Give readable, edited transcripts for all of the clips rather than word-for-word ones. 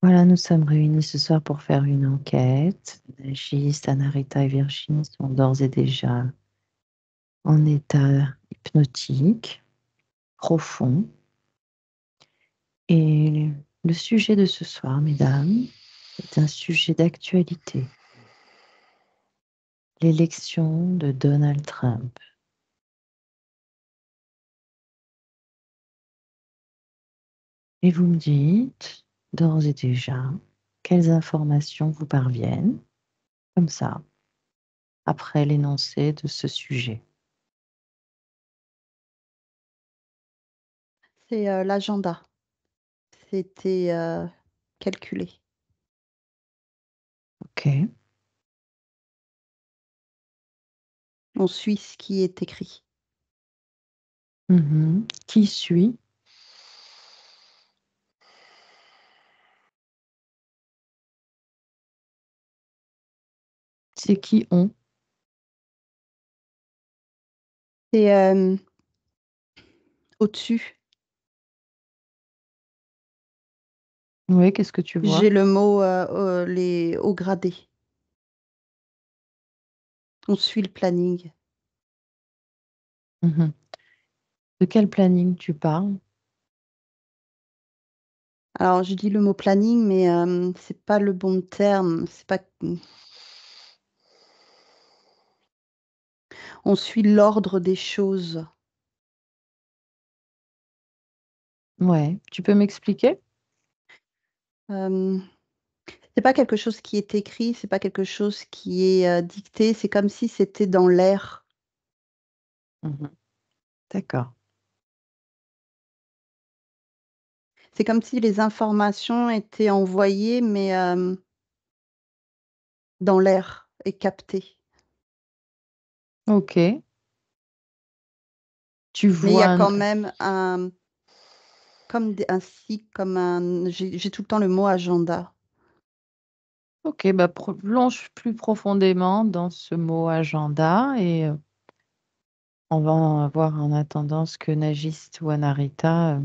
Voilà, nous sommes réunis ce soir pour faire une enquête. Nagis, Anarita et Virginie sont d'ores et déjà en état hypnotique, profond. Et le sujet de ce soir, mesdames, est un sujet d'actualité. L'élection de Donald Trump. Et vous me dites, d'ores et déjà, quelles informations vous parviennent, comme ça, après l'énoncé de ce sujet. C'est l'agenda. C'était calculé. OK. On suit ce qui est écrit. Mhm. Qui suit? C'est qui on? C'est au-dessus. Oui, qu'est-ce que tu vois? J'ai le mot les hauts gradés. On suit le planning. Mhm. De quel planning tu parles? Alors, je dis le mot planning, mais c'est pas le bon terme. C'est pas. On suit l'ordre des choses. Ouais, tu peux m'expliquer? Euh, c'est pas quelque chose qui est écrit, c'est pas quelque chose qui est dicté. C'est comme si c'était dans l'air. Mhm. D'accord. C'est comme si les informations étaient envoyées, mais dans l'air et captées. Ok. Tu Mais il y vois a quand même un cycle, comme un. J'ai tout le temps le mot agenda. Ok, bah plonge plus profondément dans ce mot agenda et on va voir en attendant ce que Nagis ou Anarita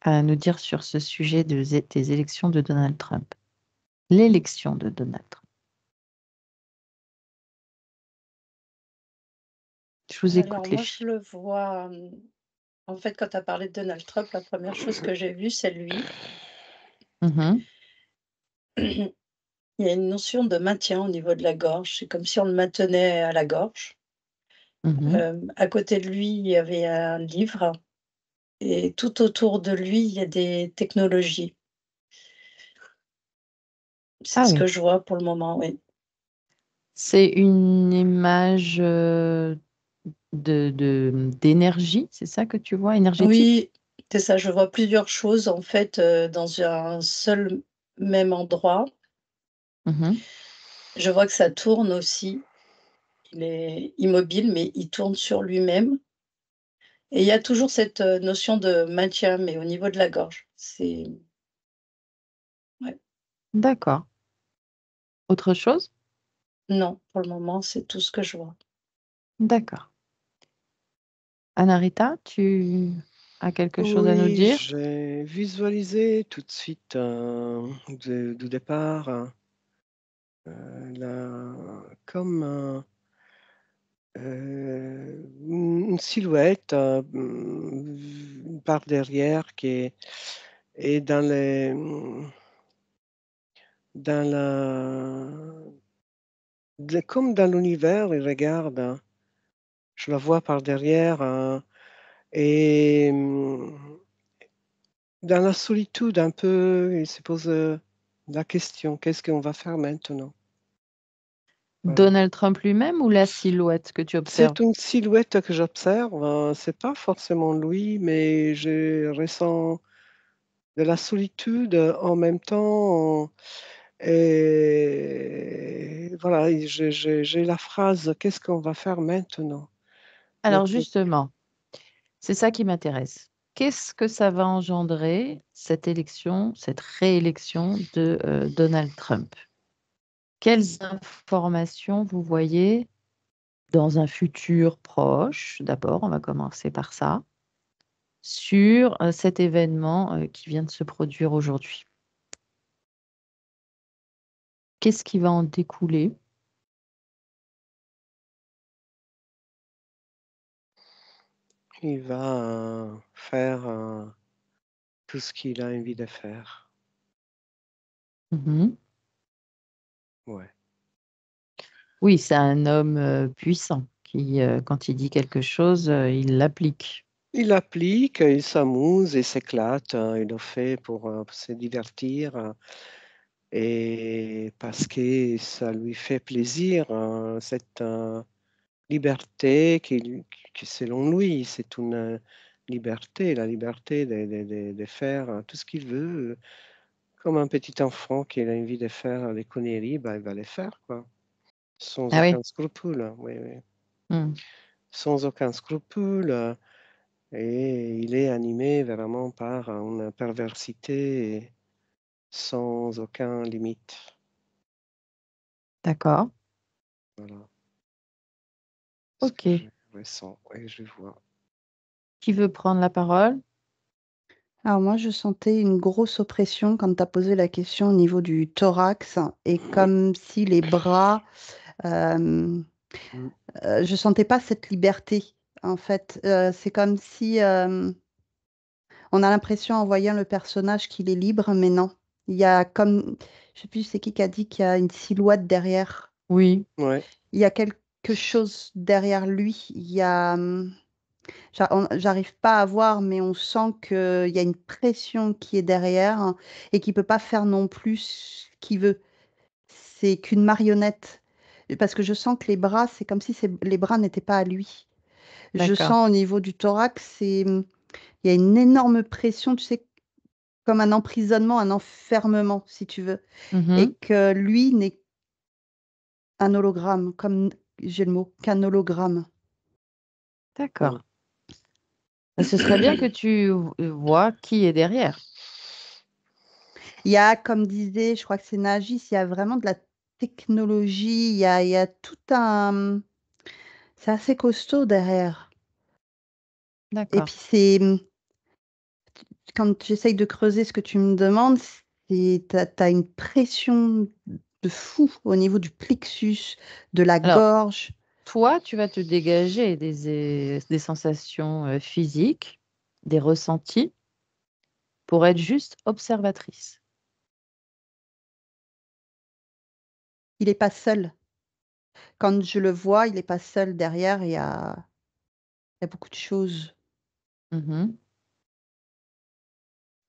a à nous dire sur ce sujet des élections de Donald Trump. L'élection de Donald Trump. Je vous écoute, Alors les moi, je filles. le vois, en fait, quand tu as parlé de Donald Trump, la première chose que j'ai vue, c'est lui. Mhm. Il y a une notion de maintien au niveau de la gorge, c'est comme si on le maintenait à la gorge. Mhm. À côté de lui, il y avait un livre et tout autour de lui, il y a des technologies. C'est Ah ce oui. que je vois pour le moment, oui. C'est une image d'énergie, c'est ça que tu vois, énergétique? Oui, c'est ça, je vois plusieurs choses, en fait, dans un seul même endroit. Mhm. Je vois que ça tourne aussi. Il est immobile, mais il tourne sur lui-même. Et il y a toujours cette, notion de maintien, mais au niveau de la gorge. C'est ouais. D'accord. Autre chose? Non, pour le moment, c'est tout ce que je vois. D'accord. Anarita, tu as quelque chose à nous Oui, dire? j'ai visualisé tout de suite du départ comme une silhouette par derrière est dans comme dans l'univers, il regarde. Je la vois par derrière et dans la solitude un peu, il se pose la question, qu'est-ce qu'on va faire maintenant? Voilà. Donald Trump lui-même ou la silhouette que tu observes? C'est une silhouette que j'observe. C'est pas forcément lui, mais je ressens de la solitude en même temps. Et voilà, et j'ai la phrase, qu'est-ce qu'on va faire maintenant? Alors Donc, justement, c'est ça qui m'intéresse. Qu'est-ce que ça va engendrer, cette élection, cette réélection de Donald Trump? Quelles informations vous voyez dans un futur proche? D'abord, on va commencer par ça, sur cet événement qui vient de se produire aujourd'hui. qu'est-ce qui va en découler? Il va faire tout ce qu'il a envie de faire. Mhm. Ouais. Oui, c'est un homme puissant qui, quand il dit quelque chose, il l'applique. Il applique, il s'amuse, il s'éclate, il le fait pour se divertir et parce que ça lui fait plaisir, cette liberté qui, selon lui, c'est une liberté, la liberté de faire tout ce qu'il veut. Comme un petit enfant qui a envie de faire des conneries, bah, il va les faire, quoi. Sans Ah oui. aucun scrupule, oui, oui. Hmm. Sans aucun scrupule. Et il est animé vraiment par une perversité sans aucune limite. D'accord. Voilà ce que Ok. je ressens et je vois. Qui veut prendre la parole? Alors moi, je sentais une grosse oppression quand tu as posé la question au niveau du thorax et comme si les bras, euh, Mm. je sentais pas cette liberté en fait. C'est comme si on a l'impression en voyant le personnage qu'il est libre, mais non. Il y a comme, je sais plus c'est qui a dit qu'il y a une silhouette derrière. Oui. Ouais, Il y a quelque chose derrière lui. Il y a, j'arrive pas à voir, mais on sent qu'il y a une pression qui est derrière et qui peut pas faire non plus ce qu'il veut. C'est qu'une marionnette. Parce que je sens que les bras, c'est comme si les bras n'étaient pas à lui. Je D'accord. sens au niveau du thorax, il y a une énorme pression, tu sais, comme un emprisonnement, un enfermement, si tu veux. Et Mhm. que lui n'est un hologramme, comme j'ai le mot, qu'un hologramme. mm. D'accord. Ce serait bien que tu vois qui est derrière. Il y a, comme disait, je crois que c'est Nagis, il y a vraiment de la technologie, il y a tout un... C'est assez costaud derrière. Et D'accord. puis c'est, quand j'essaye de creuser ce que tu me demandes, t'as une pression de fou au niveau du plexus, de la Alors, gorge. toi, tu vas te dégager des sensations physiques, des ressentis, pour être juste observatrice. Il n'est pas seul. Quand je le vois, il n'est pas seul derrière, il y a beaucoup de choses. Mhm.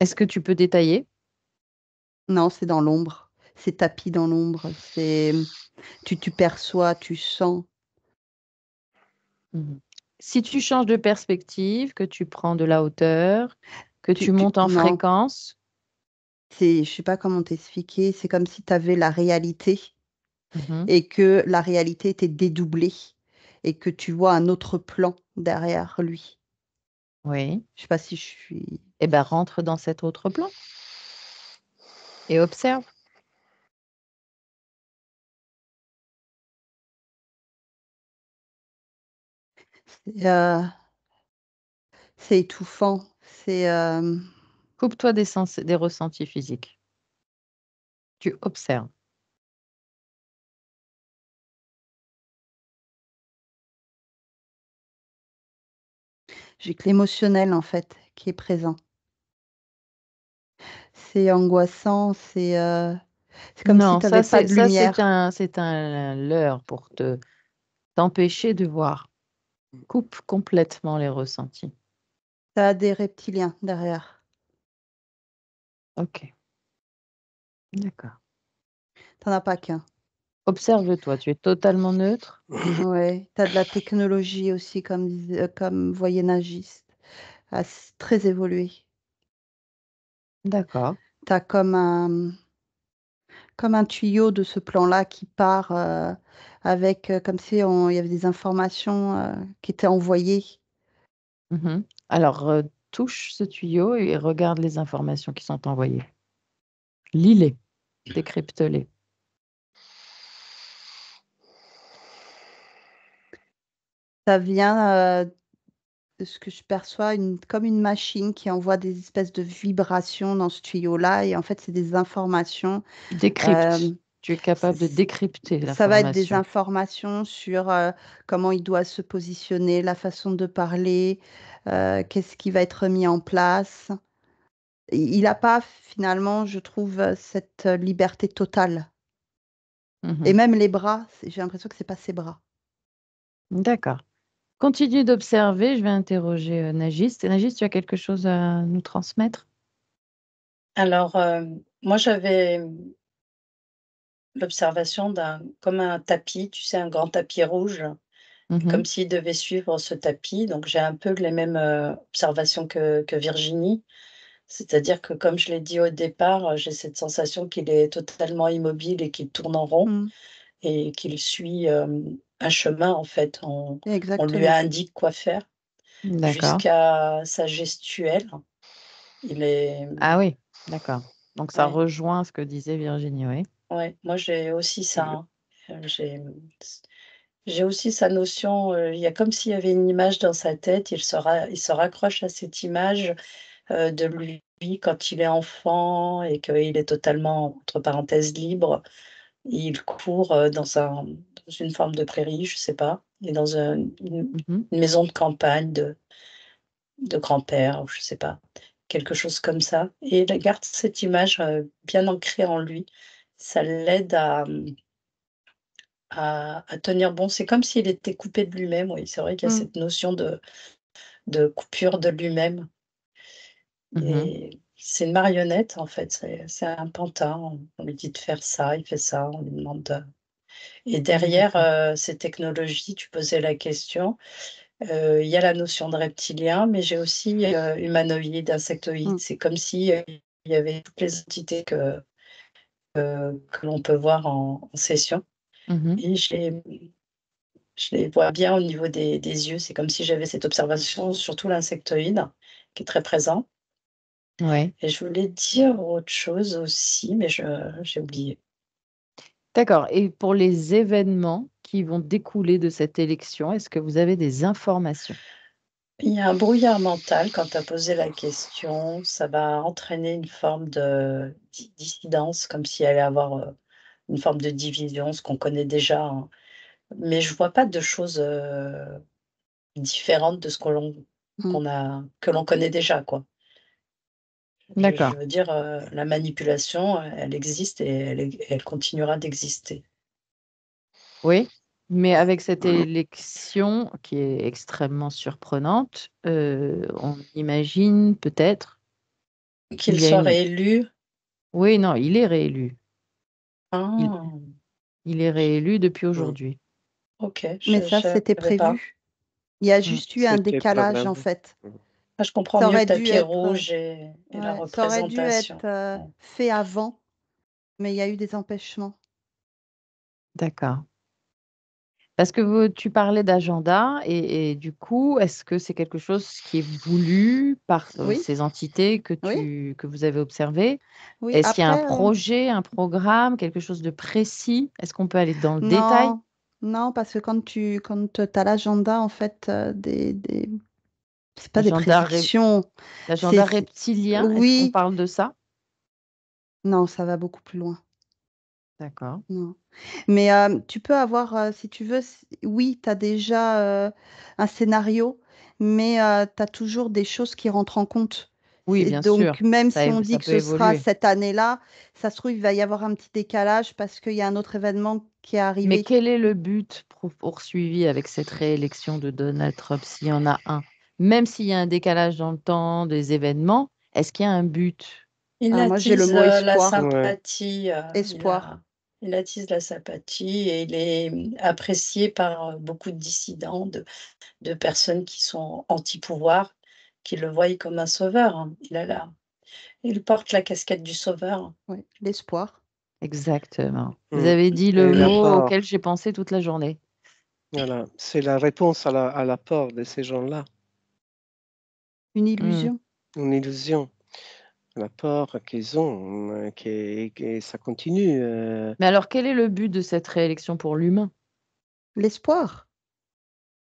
Est-ce que tu peux détailler? Non, c'est dans l'ombre. C'est tapis dans l'ombre. Tu perçois, tu sens. Mhm. Si tu changes de perspective, que tu prends de la hauteur, que tu montes en Non, fréquence, je sais pas comment t'expliquer. C'est comme si tu avais la réalité mhm, et que la réalité était dédoublée et que tu vois un autre plan derrière lui. oui, Je sais pas si je suis. eh ben rentre dans cet autre plan et observe. euh, c'est étouffant. Coupe-toi des ressentis physiques. Tu observes. J'ai que l'émotionnel en fait qui est présent. C'est angoissant. C'est comme si Non, tu n'avais pas de ça lumière. c'est un leurre pour t'empêcher de voir. Coupe complètement les ressentis. Tu as des reptiliens derrière. Ok, d'accord. T'en as pas qu'un. Observe-toi, tu es totalement neutre. Ouais. Tu as de la technologie aussi, comme voyagiste, très évolué. D'accord. Tu as comme un tuyau de ce plan-là qui part avec, comme si il y avait des informations qui étaient envoyées. Mhm. Alors, touche ce tuyau et regarde les informations qui sont envoyées. Lis-les, décrypte-les. Ça vient de ce que je perçois, comme une machine qui envoie des espèces de vibrations dans ce tuyau-là. Et en fait, c'est des informations. Euh, Décrypte. Tu es capable de décrypter Ça va être des l'information. informations sur comment il doit se positionner, la façon de parler, qu'est-ce qui va être mis en place. Il n'a pas finalement, je trouve, cette liberté totale. Et Mhm. même les bras, j'ai l'impression que c'est pas ses bras. D'accord. Continue d'observer. Je vais interroger Nagis. Nagis, tu as quelque chose à nous transmettre? Alors, moi, j'avais l'observation comme un tapis, tu sais, un grand tapis rouge, comme Mhm. s'il devait suivre ce tapis. Donc, j'ai un peu les mêmes observations que Virginie. C'est-à-dire que, comme je l'ai dit au départ, j'ai cette sensation qu'il est totalement immobile et qu'il tourne en rond Mm, et qu'il suit un chemin, en fait. On lui exactement. indique quoi faire D'accord. jusqu'à sa gestuelle. Il est. Ah oui, d'accord. Donc ça Ouais, rejoint ce que disait Virginie, oui. ouais, moi j'ai aussi ça, hein. J'ai aussi sa notion, il y a comme s'il y avait une image dans sa tête, il se raccroche à cette image, de lui quand il est enfant et qu'il est totalement, entre parenthèses, «libre». Il court, dans une forme de prairie, je sais pas, et dans Mhm. une maison de campagne de grand-père ou je sais pas, quelque chose comme ça, et il garde cette image, bien ancrée en lui. Ça l'aide à tenir bon. C'est comme s'il était coupé de lui-même, oui, c'est vrai qu'il y a Mm, cette notion de coupure de lui-même, Mhm. et c'est une marionnette, en fait, c'est un pantin. On lui dit de faire ça, il fait ça, on lui demande de et derrière, D'accord. ces technologies, tu posais la question, il y a la notion de reptilien, mais j'ai aussi, humanoïde, insectoïde. mm. C'est comme si, il y avait toutes les entités que l'on peut voir en session, Mhm. et je les vois bien au niveau des yeux. C'est comme si j'avais cette observation, surtout l'insectoïde, qui est très présent, Ouais. et je voulais dire autre chose aussi, mais j'ai oublié. D'accord. Et pour les événements qui vont découler de cette élection, est-ce que vous avez des informations? Il y a un brouillard mental quand tu as posé la question, ça va entraîner une forme de dissidence, comme s'il allait avoir, une forme de division, ce qu'on connaît déjà, hein. Mais je vois pas de choses, différentes de ce Mm. que l'on connaît déjà, quoi. Je D'accord. veux dire, la manipulation, elle existe et elle continuera d'exister. Oui. Mais avec cette élection qui est extrêmement surprenante, on imagine peut-être Qu'il qu'il y a soit une... réélu. Oui, non, il est réélu. Il, Ah! il est réélu depuis Mm. aujourd'hui. OK, Mais je ça, c'était savais pas. prévu. Il y a Mm. juste eu un C'était décalage, en programmé. fait. Mm. Ah, je comprends Ça mieux le aurait dû tapis être, rouge et la ouais, ça aurait dû être représentation. Ouais. fait avant, mais il y a eu des empêchements. D'accord. Parce que tu parlais d'agenda et du coup, est-ce que c'est quelque chose qui est voulu par Oui, ces entités oui, que vous avez observées? oui. Est-ce qu'il y a un Après, projet, un programme, quelque chose de précis? Est-ce qu'on peut aller dans le détail? non, non, parce que quand tu as l'agenda, en fait, c'est pas des L'agenda prédictions. C'est, l'agenda reptilien, est-ce qu'on oui, parle de ça? non, ça va beaucoup plus loin. D'accord. Non. Mais tu peux avoir, si tu veux, oui, tu as déjà un scénario, mais tu as toujours des choses qui rentrent en compte. Oui, bien Donc, sûr, même si on ça dit que peut ce sera évoluer. cette année-là, ça se trouve, il va y avoir un petit décalage parce qu'il y a un autre événement qui est Mais arrivé. quel est le but poursuivi avec cette réélection de Donald Trump, s'il y en a un? Même s'il y a un décalage dans le temps des événements, est-ce qu'il y a un but? Il Ah, moi, j'ai le attise, mot la espoir. Ouais. sympathie, Espoir. il attise la sympathie, et il est, apprécié par, beaucoup de dissidents, de personnes qui sont anti-pouvoir, qui le voient comme un sauveur, hein. Il porte la casquette du sauveur. Oui, l'espoir. Exactement. Vous Mm. avez dit le Et mot l'apport, auquel j'ai pensé toute la journée. voilà, c'est la réponse à l'apport de ces gens-là, Une Hmm. illusion. une illusion, l'apport qu'ils ont, ça continue. Mais alors, quel est le but de cette réélection pour l'humain? L'espoir.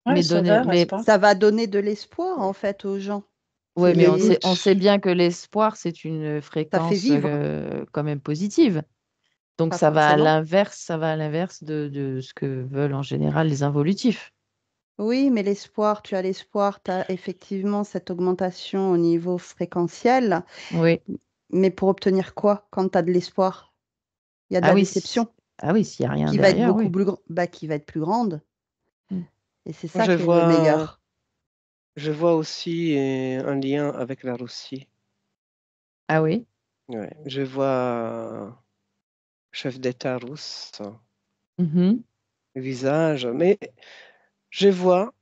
Ouais, sauveur, n'est-ce Mais pas? Ça va donner de l'espoir, en fait, aux gens. ouais, mais Le on but, sait bien que l'espoir, c'est une Ça fait fréquence vivre. quand même positive. Donc Pas ça va à forcément. l'inverse de ce que veulent en général les involutifs. Oui, mais l'espoir, tu as l'espoir, tu as effectivement cette augmentation au niveau fréquentiel. Oui. Mais pour obtenir quoi quand tu as de l'espoir? Il y a de Ah la oui, déception s'il n'y a rien qui va être derrière, beaucoup oui. plus bah, qui va être plus grande. Mm. Et c'est Moi, ça qui est le meilleur. je vois aussi un lien avec la Russie. Ah oui? Ouais. Je vois chef d'État russe, Mhm. visage, mais je vois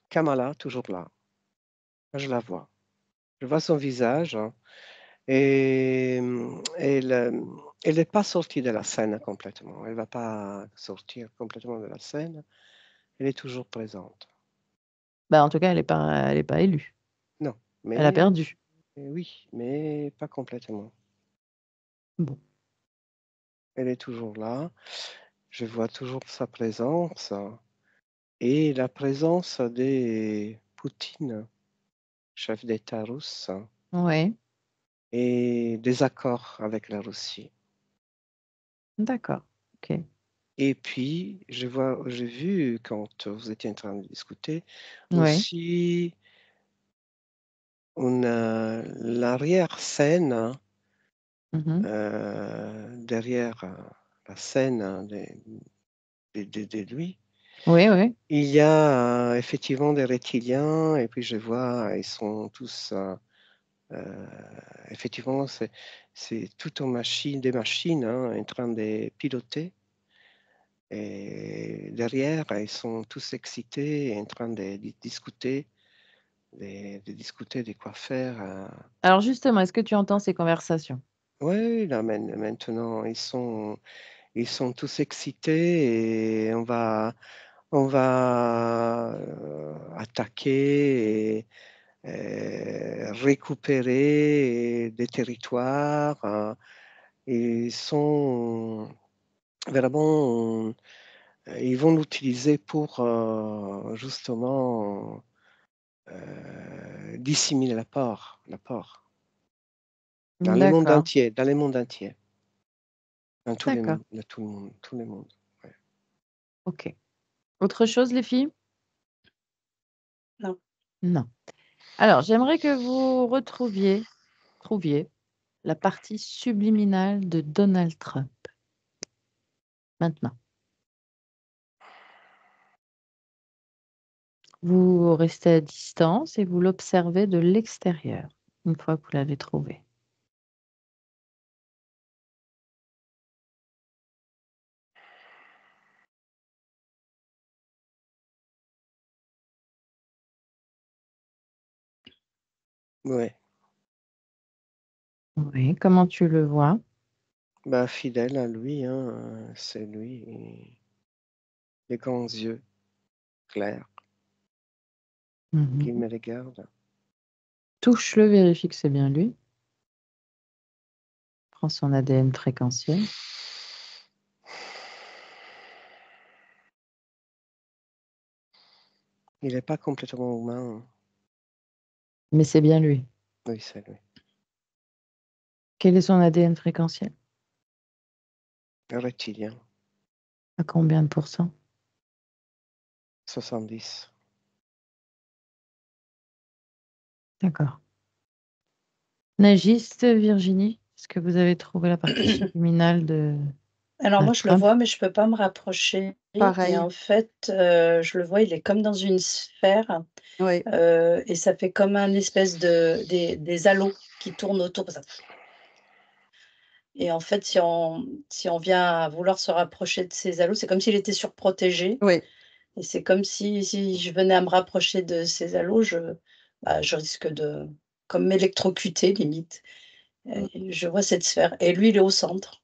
Kamala toujours là. Je la vois. Je vois son visage et elle n'est pas sortie de la scène complètement. Elle ne va pas sortir complètement de la scène. Elle est toujours présente. Bah, en tout cas, elle est pas élue. Non, Elle a mais perdu. oui, mais pas complètement. Bon. Elle est toujours là. Je vois toujours sa présence et la présence des Poutine, chef d'État russe, Ouais. et des accords avec la Russie. D'accord. Ok. Et puis, j'ai vu quand vous étiez en train de discuter Ouais. aussi l'arrière-scène Mhm. derrière la scène de lui. Oui, oui. Il y a effectivement des reptiliens et puis je vois, ils sont tous effectivement, c'est tout en machine, des machines en train de piloter. Et derrière, ils sont tous excités et en train de discuter, de discuter de quoi faire. Alors justement, est-ce que tu entends ces conversations? Oui, là maintenant, ils sont tous excités et on va attaquer et récupérer des territoires. Ils sont vraiment, ils vont l'utiliser pour justement dissimuler la peur dans le monde D'accord. entier, dans le monde entier, dans tous les D'accord. mondes, dans tout le monde, tous les mondes. Ouais. Ok. Autre chose, les filles? Non. Non. Alors, j'aimerais que vous trouviez la partie subliminale de Donald Trump. Maintenant. Vous restez à distance et vous l'observez de l'extérieur, une fois que vous l'avez trouvé. Ouais. Oui, comment tu le vois? Bah, fidèle à lui, hein, c'est lui, les grands yeux clairs qui Mhm. me regardent. Touche-le, vérifie que c'est bien lui. Prends son ADN fréquentiel. Il n'est pas complètement humain. Mais c'est bien lui. Oui, c'est lui. Quel est son ADN fréquentiel? Reptilien, À combien de pourcents? 70. D'accord. Nagiste, Virginie, est-ce que vous avez trouvé la partie subliminale de Alors moi, Donald je le Trump? vois, mais je peux pas me rapprocher et Pareil. en fait, je le vois, il est comme dans une sphère, Oui. et ça fait comme un espèce de des halos qui tournent autour, ça et en fait, si on vient à vouloir se rapprocher de ces halos, c'est comme s'il était surprotégé Oui. et c'est comme si je venais à me rapprocher de ces halos, je risque de comme m'électrocuter limite. Mm. Je vois cette sphère et lui, il est au centre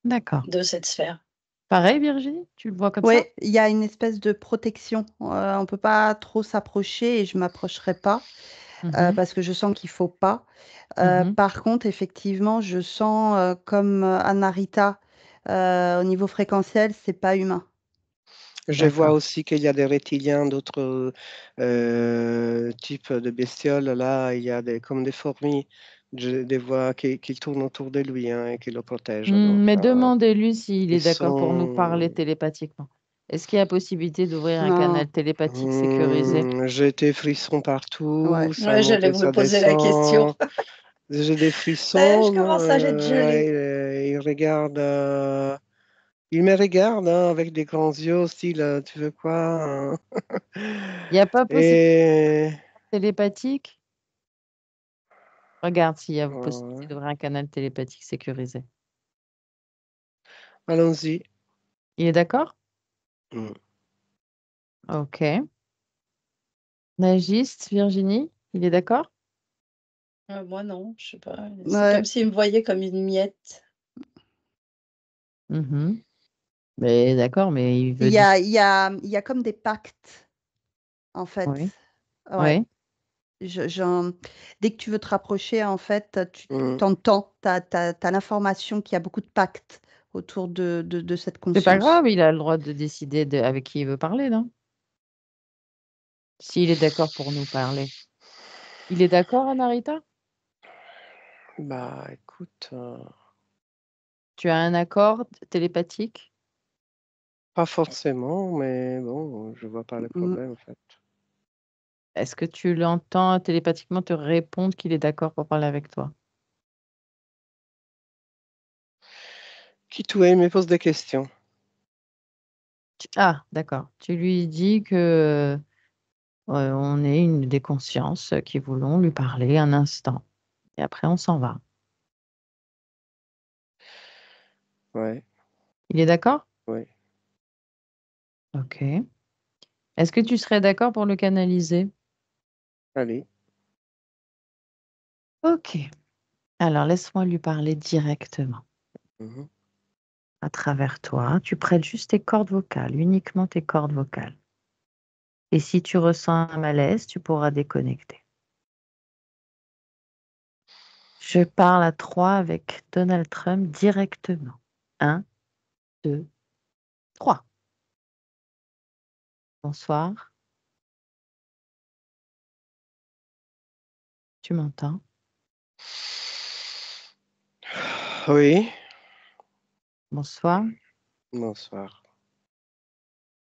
D'accord. de cette sphère. Pareil, Virginie, tu le vois comme Oui, ça? il y a une espèce de protection. On ne peut pas trop s'approcher et je ne m'approcherai pas Mhm. parce que je sens qu'il ne faut pas. Mhm. Par contre, effectivement, je sens comme Anarita, au niveau fréquentiel, c'est pas humain. Je vois D'accord. aussi qu'il y a des reptiliens, d'autres types de bestioles. Là, il y a comme des fourmis des voix qui tournent autour de lui, hein, et qui le protègent. Donc, Mais demandez-lui s'il est ils d'accord pour nous parler sont... télépathiquement. Est-ce qu'il y a possibilité d'ouvrir un canal Non. télépathique sécurisé? J'ai des frissons partout, Ouais. ça Ouais, monte j'allais et vous ça poser la question. descend. J'ai des Je frissons. commence à être gelée. Il regarde, il me regarde, hein, avec des grands yeux, style, tu veux quoi, hein? Il n'y a pas possibilité Et télépathique? Regarde s'il y a possibilité ouais, d'ouvrir un canal télépathique sécurisé. allons-y. Il est d'accord? Mm. Ok. Nagiste, Virginie, il est d'accord? Moi, non, je sais pas. C'est Ouais. comme s'il me voyait comme une miette. Mhm. Mais d'accord, mais il Il veut y dire. a, il y a, il y a comme des pactes, en fait. Oui, Ouais. oui. Dès que tu veux te rapprocher, en fait, tu Mm. t'entends, tu as l'information qu'il y a beaucoup de pactes autour de cette C'est pas conscience. grave, il a le droit de décider avec qui il veut parler, non? S'il est d'accord pour nous parler. Il est d'accord, Anarita? Bah, écoute, Tu as un accord télépathique? pas forcément, mais bon, je vois pas le Mm. problème, en fait. Est-ce que tu l'entends télépathiquement te répondre qu'il est d'accord pour parler avec toi? Qui tu es, me pose des questions. Ah, d'accord. Tu lui dis que on est une des consciences qui voulons lui parler un instant. Et après, on s'en va. Ouais, Il est d'accord? ouais. Ok. Est-ce que tu serais d'accord pour le canaliser? Allez. Ok. Alors, laisse-moi lui parler directement. Mhm. À travers toi, tu prêtes juste tes cordes vocales, uniquement tes cordes vocales. Et si tu ressens un malaise, tu pourras déconnecter. Je parle à 3 avec Donald Trump directement. 1, 2, 3. Bonsoir, tu m'entends? Oui, Bonsoir. bonsoir.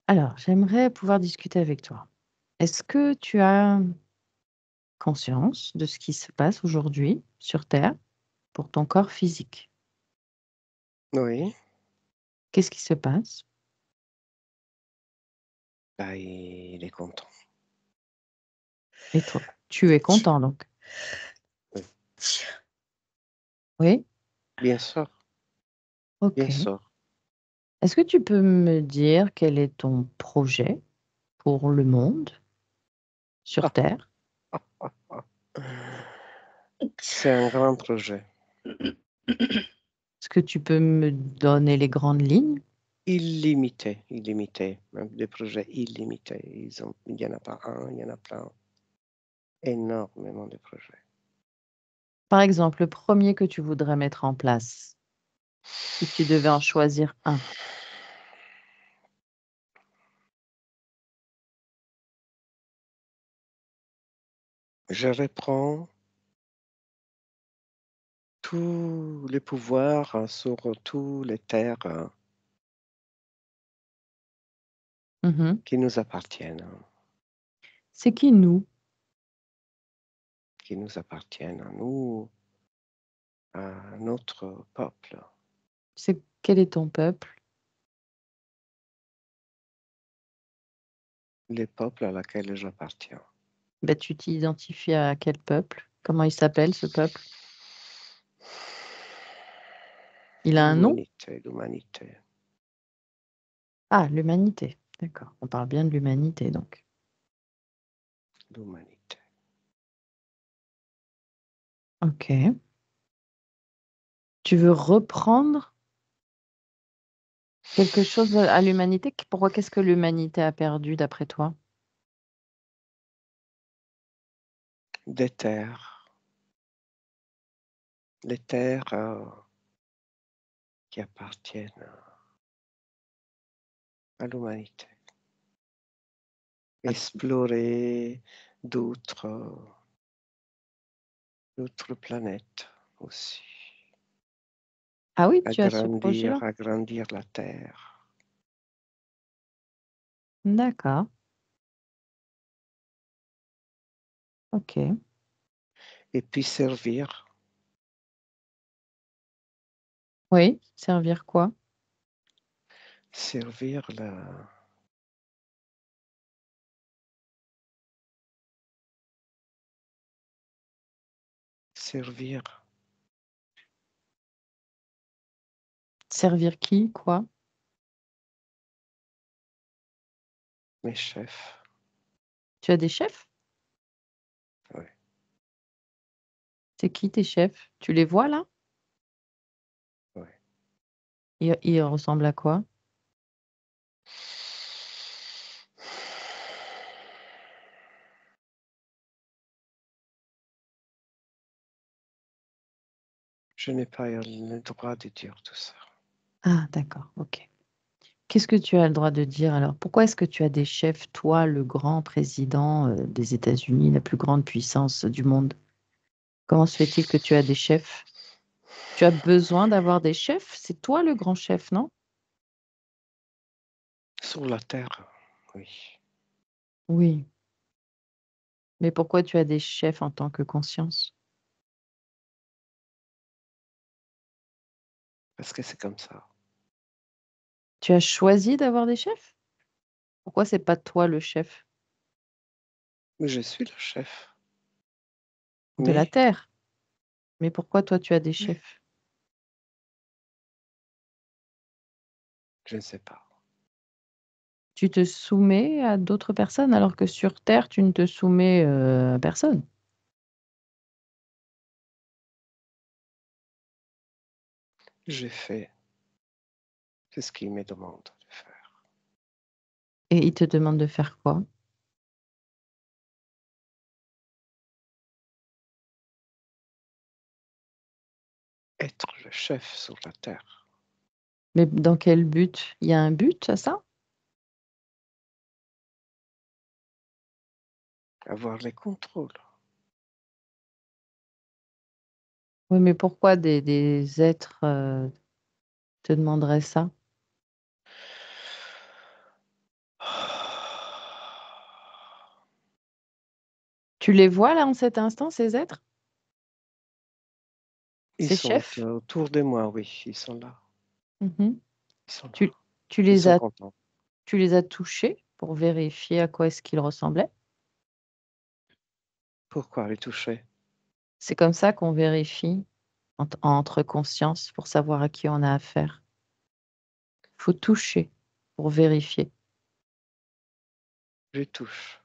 Alors, j'aimerais pouvoir discuter avec toi. Est-ce que tu as conscience de ce qui se passe aujourd'hui sur Terre pour ton corps physique? Oui, Qu'est-ce qui se passe? bah, il est content. Et toi, tu es content donc? Oui. Oui? Bien sûr, bien Ok. sûr. Est-ce que tu peux me dire quel est ton projet pour le monde sur Terre? C'est un grand projet. Est-ce que tu peux me donner les grandes lignes? Illimité, illimité. Même des projets illimités. Il n'y en a pas un, il y en a plein. Énormément de projets. Par exemple, le premier que tu voudrais mettre en place, si tu devais en choisir un. Je reprends tous les pouvoirs sur toutes les terres Mhm. qui nous appartiennent, C'est qui nous? qui nous appartiennent à nous, à notre peuple, Quel est ton peuple? les peuples à laquelle j'appartiens. Ben, tu t'identifies à quel peuple? Comment il s'appelle ce peuple? Il a un nom? L'humanité, l'humanité, Ah, l'humanité. D'accord. On parle bien de l'humanité donc. l'humanité. Ok. Tu veux reprendre quelque chose à l'humanité? Pourquoi qu'est-ce que l'humanité a perdu d'après toi? Des terres, les terres qui appartiennent à l'humanité. Explorer d'autres L'autre planète aussi. Ah oui, tu as ce projet-là? Agrandir la Terre. D'accord. Ok. Et puis servir. Oui, servir quoi? Servir Servir Servir qui? Quoi? mes chefs. Tu as des chefs? Oui. C'est qui tes chefs? Tu les vois là? Oui. Ils ressemblent à quoi? Je n'ai pas le droit de dire tout ça. Ah, d'accord, ok. Qu'est-ce que tu as le droit de dire alors? Pourquoi est-ce que tu as des chefs, toi, le grand président des États-Unis, la plus grande puissance du monde? Comment se fait-il que tu as des chefs? Tu as besoin d'avoir des chefs? C'est toi le grand chef, non? Sur la Terre, oui. Oui. Mais pourquoi tu as des chefs en tant que conscience? Parce que c'est comme ça. Tu as choisi d'avoir des chefs? Pourquoi c'est pas toi le chef Mais je suis le chef. de la Mais, Terre? Mais pourquoi toi tu as des chefs? je ne sais pas. Tu te soumets à d'autres personnes alors que sur Terre, tu ne te soumets à personne. J'ai fait ce qu'il me demande de faire. Et ils te demandent de faire quoi? Être le chef sur la Terre. Mais dans quel but? Il y a un but à ça? Avoir les contrôles. Oui, mais pourquoi des êtres te demanderaient ça? Tu les vois là en cet instant, ces êtres? Ils Ces sont chefs? autour de moi, oui. Ils sont là. Mhm. Ils sont là. Tu, tu Ils les sont as, contents. tu les as touchés pour vérifier à quoi est-ce qu'ils ressemblaient? Pourquoi les toucher? C'est comme ça qu'on vérifie entre conscience pour savoir à qui on a affaire. Il faut toucher pour vérifier. Je touche.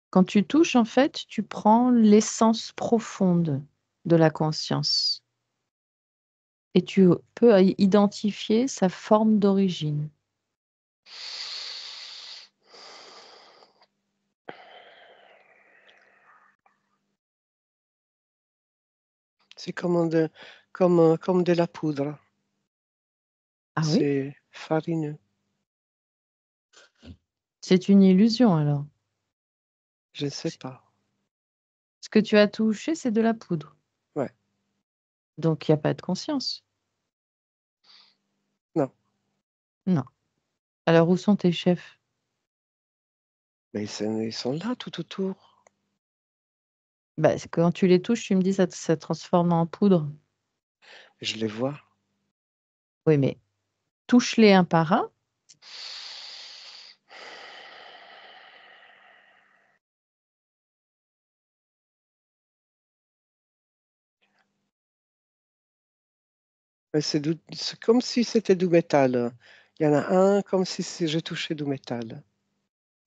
Quand tu touches, en fait, tu prends l'essence profonde de la conscience et tu peux identifier sa forme d'origine. C'est comme de la poudre. Ah oui? C'est farineux. C'est une illusion alors. Je ne sais pas. Ce que tu as touché, c'est de la poudre. Ouais. Donc, il n'y a pas de conscience. Non. Non. Alors, où sont tes chefs? Mais ils sont là tout autour. Bah, quand tu les touches, tu me dis ça se transforme en poudre. Je les vois. Oui, mais touche-les un par un. Mais c'est comme si c'était du métal. Il y en a un comme si j'ai touché du métal.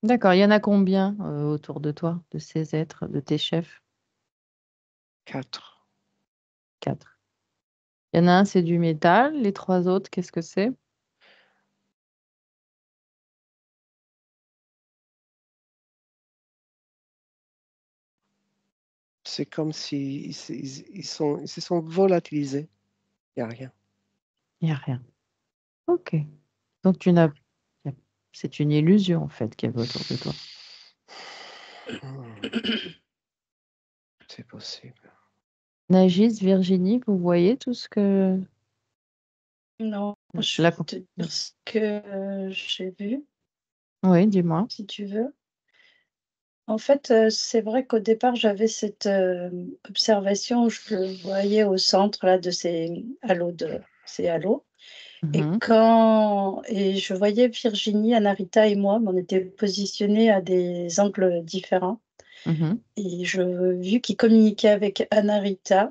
D'accord. Il y en a combien autour de toi, de ces êtres, de tes chefs? 4. 4. Il y en a un, c'est du métal. Les 3 autres, qu'est-ce que c'est? C'est comme si ils se sont volatilisés. Il n'y a rien. Il n'y a rien. Ok. Donc tu n'as. C'est une illusion en fait qu'il y avait autour de toi. c'est possible. Nagis, Virginie, vous voyez tout ce que Non, je la... vais te dire ce que j'ai vu, Oui, dis-moi. si tu veux. En fait, c'est vrai qu'au départ, j'avais cette observation où je le voyais au centre là, de ces halos. Et Mhm, je voyais Virginie, Anarita et moi, mais on était positionnés à des angles différents. mhm, Et vu qu'il communiquait avec Anarita,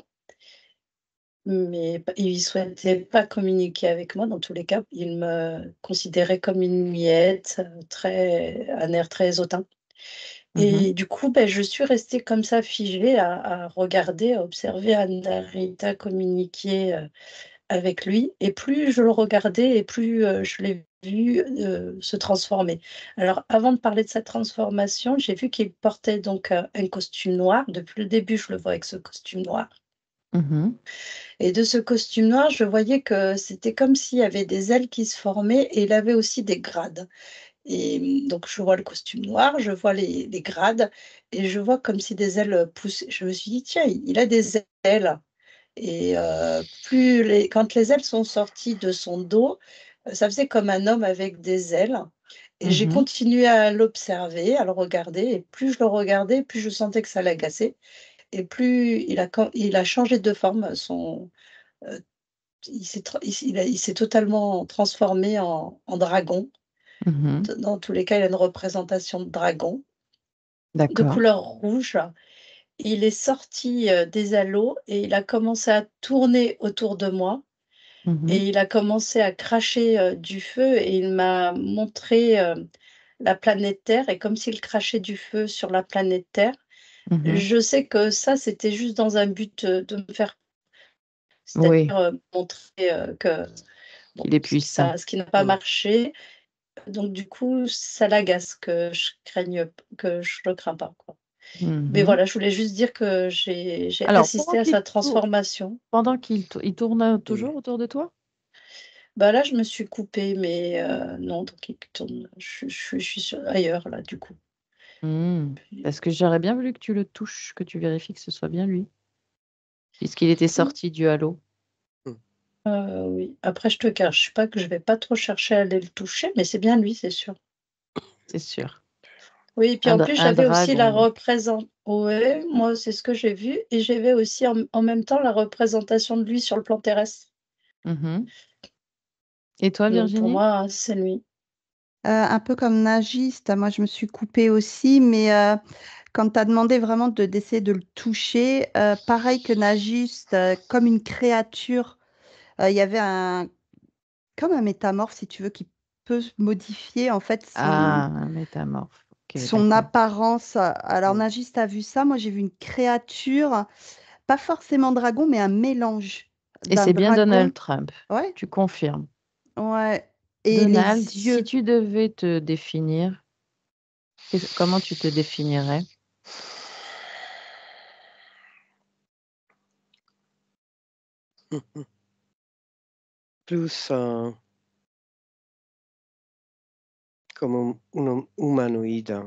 mais il ne souhaitait pas communiquer avec moi dans tous les cas. Il me considérait comme une miette, un air très hautain. mhm, Et du coup, je suis restée comme ça figée à regarder, à observer Anarita communiquer, avec lui, et plus je le regardais et plus, je l'ai vu, se transformer. Alors avant de parler de sa transformation, j'ai vu qu'il portait donc, un costume noir. Depuis le début, je le vois avec ce costume noir, mhm, et de ce costume noir, je voyais que c'était comme s'il y avait des ailes qui se formaient, et il avait aussi des grades. Et donc je vois le costume noir, je vois les grades, et je vois comme si des ailes, poussaient. Je me suis dit: «Tiens, il a des ailes». Et quand les ailes sont sorties de son dos, ça faisait comme un homme avec des ailes, et j'ai mhm, continué à l'observer, à le regarder, et plus je le regardais, plus je sentais que ça l'agaçait, et plus il a changé de forme. Heu, il s'est totalement transformé en dragon. mhm. Dans tous les cas, il a une représentation de dragon, de D'accord. couleur rouge. Il est sorti, des halos, et il a commencé à tourner autour de moi. Mhm, Et il a commencé à cracher, du feu, et il m'a montré, la planète Terre, et comme s'il crachait du feu sur la planète Terre. mhm. Je sais que ça, c'était juste dans un but, de me faire, Oui, c'est-à-dire, montrer, que bon, qu'il est puissant. ce qui n'a pas Mmh. marché, donc du coup, ça l'agace que je le crains pas, quoi. Mais Mhm. voilà, je voulais juste dire que j'ai Alors, assisté à sa transformation. pendant il tourne Mmh. toujours autour de toi? Là, je me suis coupée, mais non, donc il tourne, je suis ailleurs là, du coup. Mmh. Puis, Parce que j'aurais bien voulu que tu le touches, que tu vérifies que ce soit bien lui, puisqu'il était mmh, sorti du halo. Mmh. oui. Après, je te cache pas que je vais pas trop chercher à aller le toucher, mais c'est bien lui, c'est sûr. C'est sûr. Oui, et puis en plus, Un j'avais aussi la dragon. représentation. Ouais, moi, c'est ce que j'ai vu, et j'avais aussi en même temps la représentation de lui sur le plan terrestre. Mmh. Et toi, Donc pour Virginie? moi, c'est lui. Un peu comme Nagiste, moi je me suis coupée aussi, mais quand tu as demandé vraiment d'essayer de le toucher, pareil que Nagiste, comme une créature, il y avait comme un métamorphe, si tu veux, qui peut modifier en fait Ah, un métamorphe. OK, son d'accord. apparence. Alors Mmh. Nagiste a vu ça, moi j'ai vu une créature, pas forcément dragon, mais un mélange Et d'un c'est bien dragon. Donald Trump, Ouais, tu confirmes? ouais. Et les Donald, si yeux. tu devais te définir, comment tu te définirais? Mmh mh. Plus, comme un humanoïde.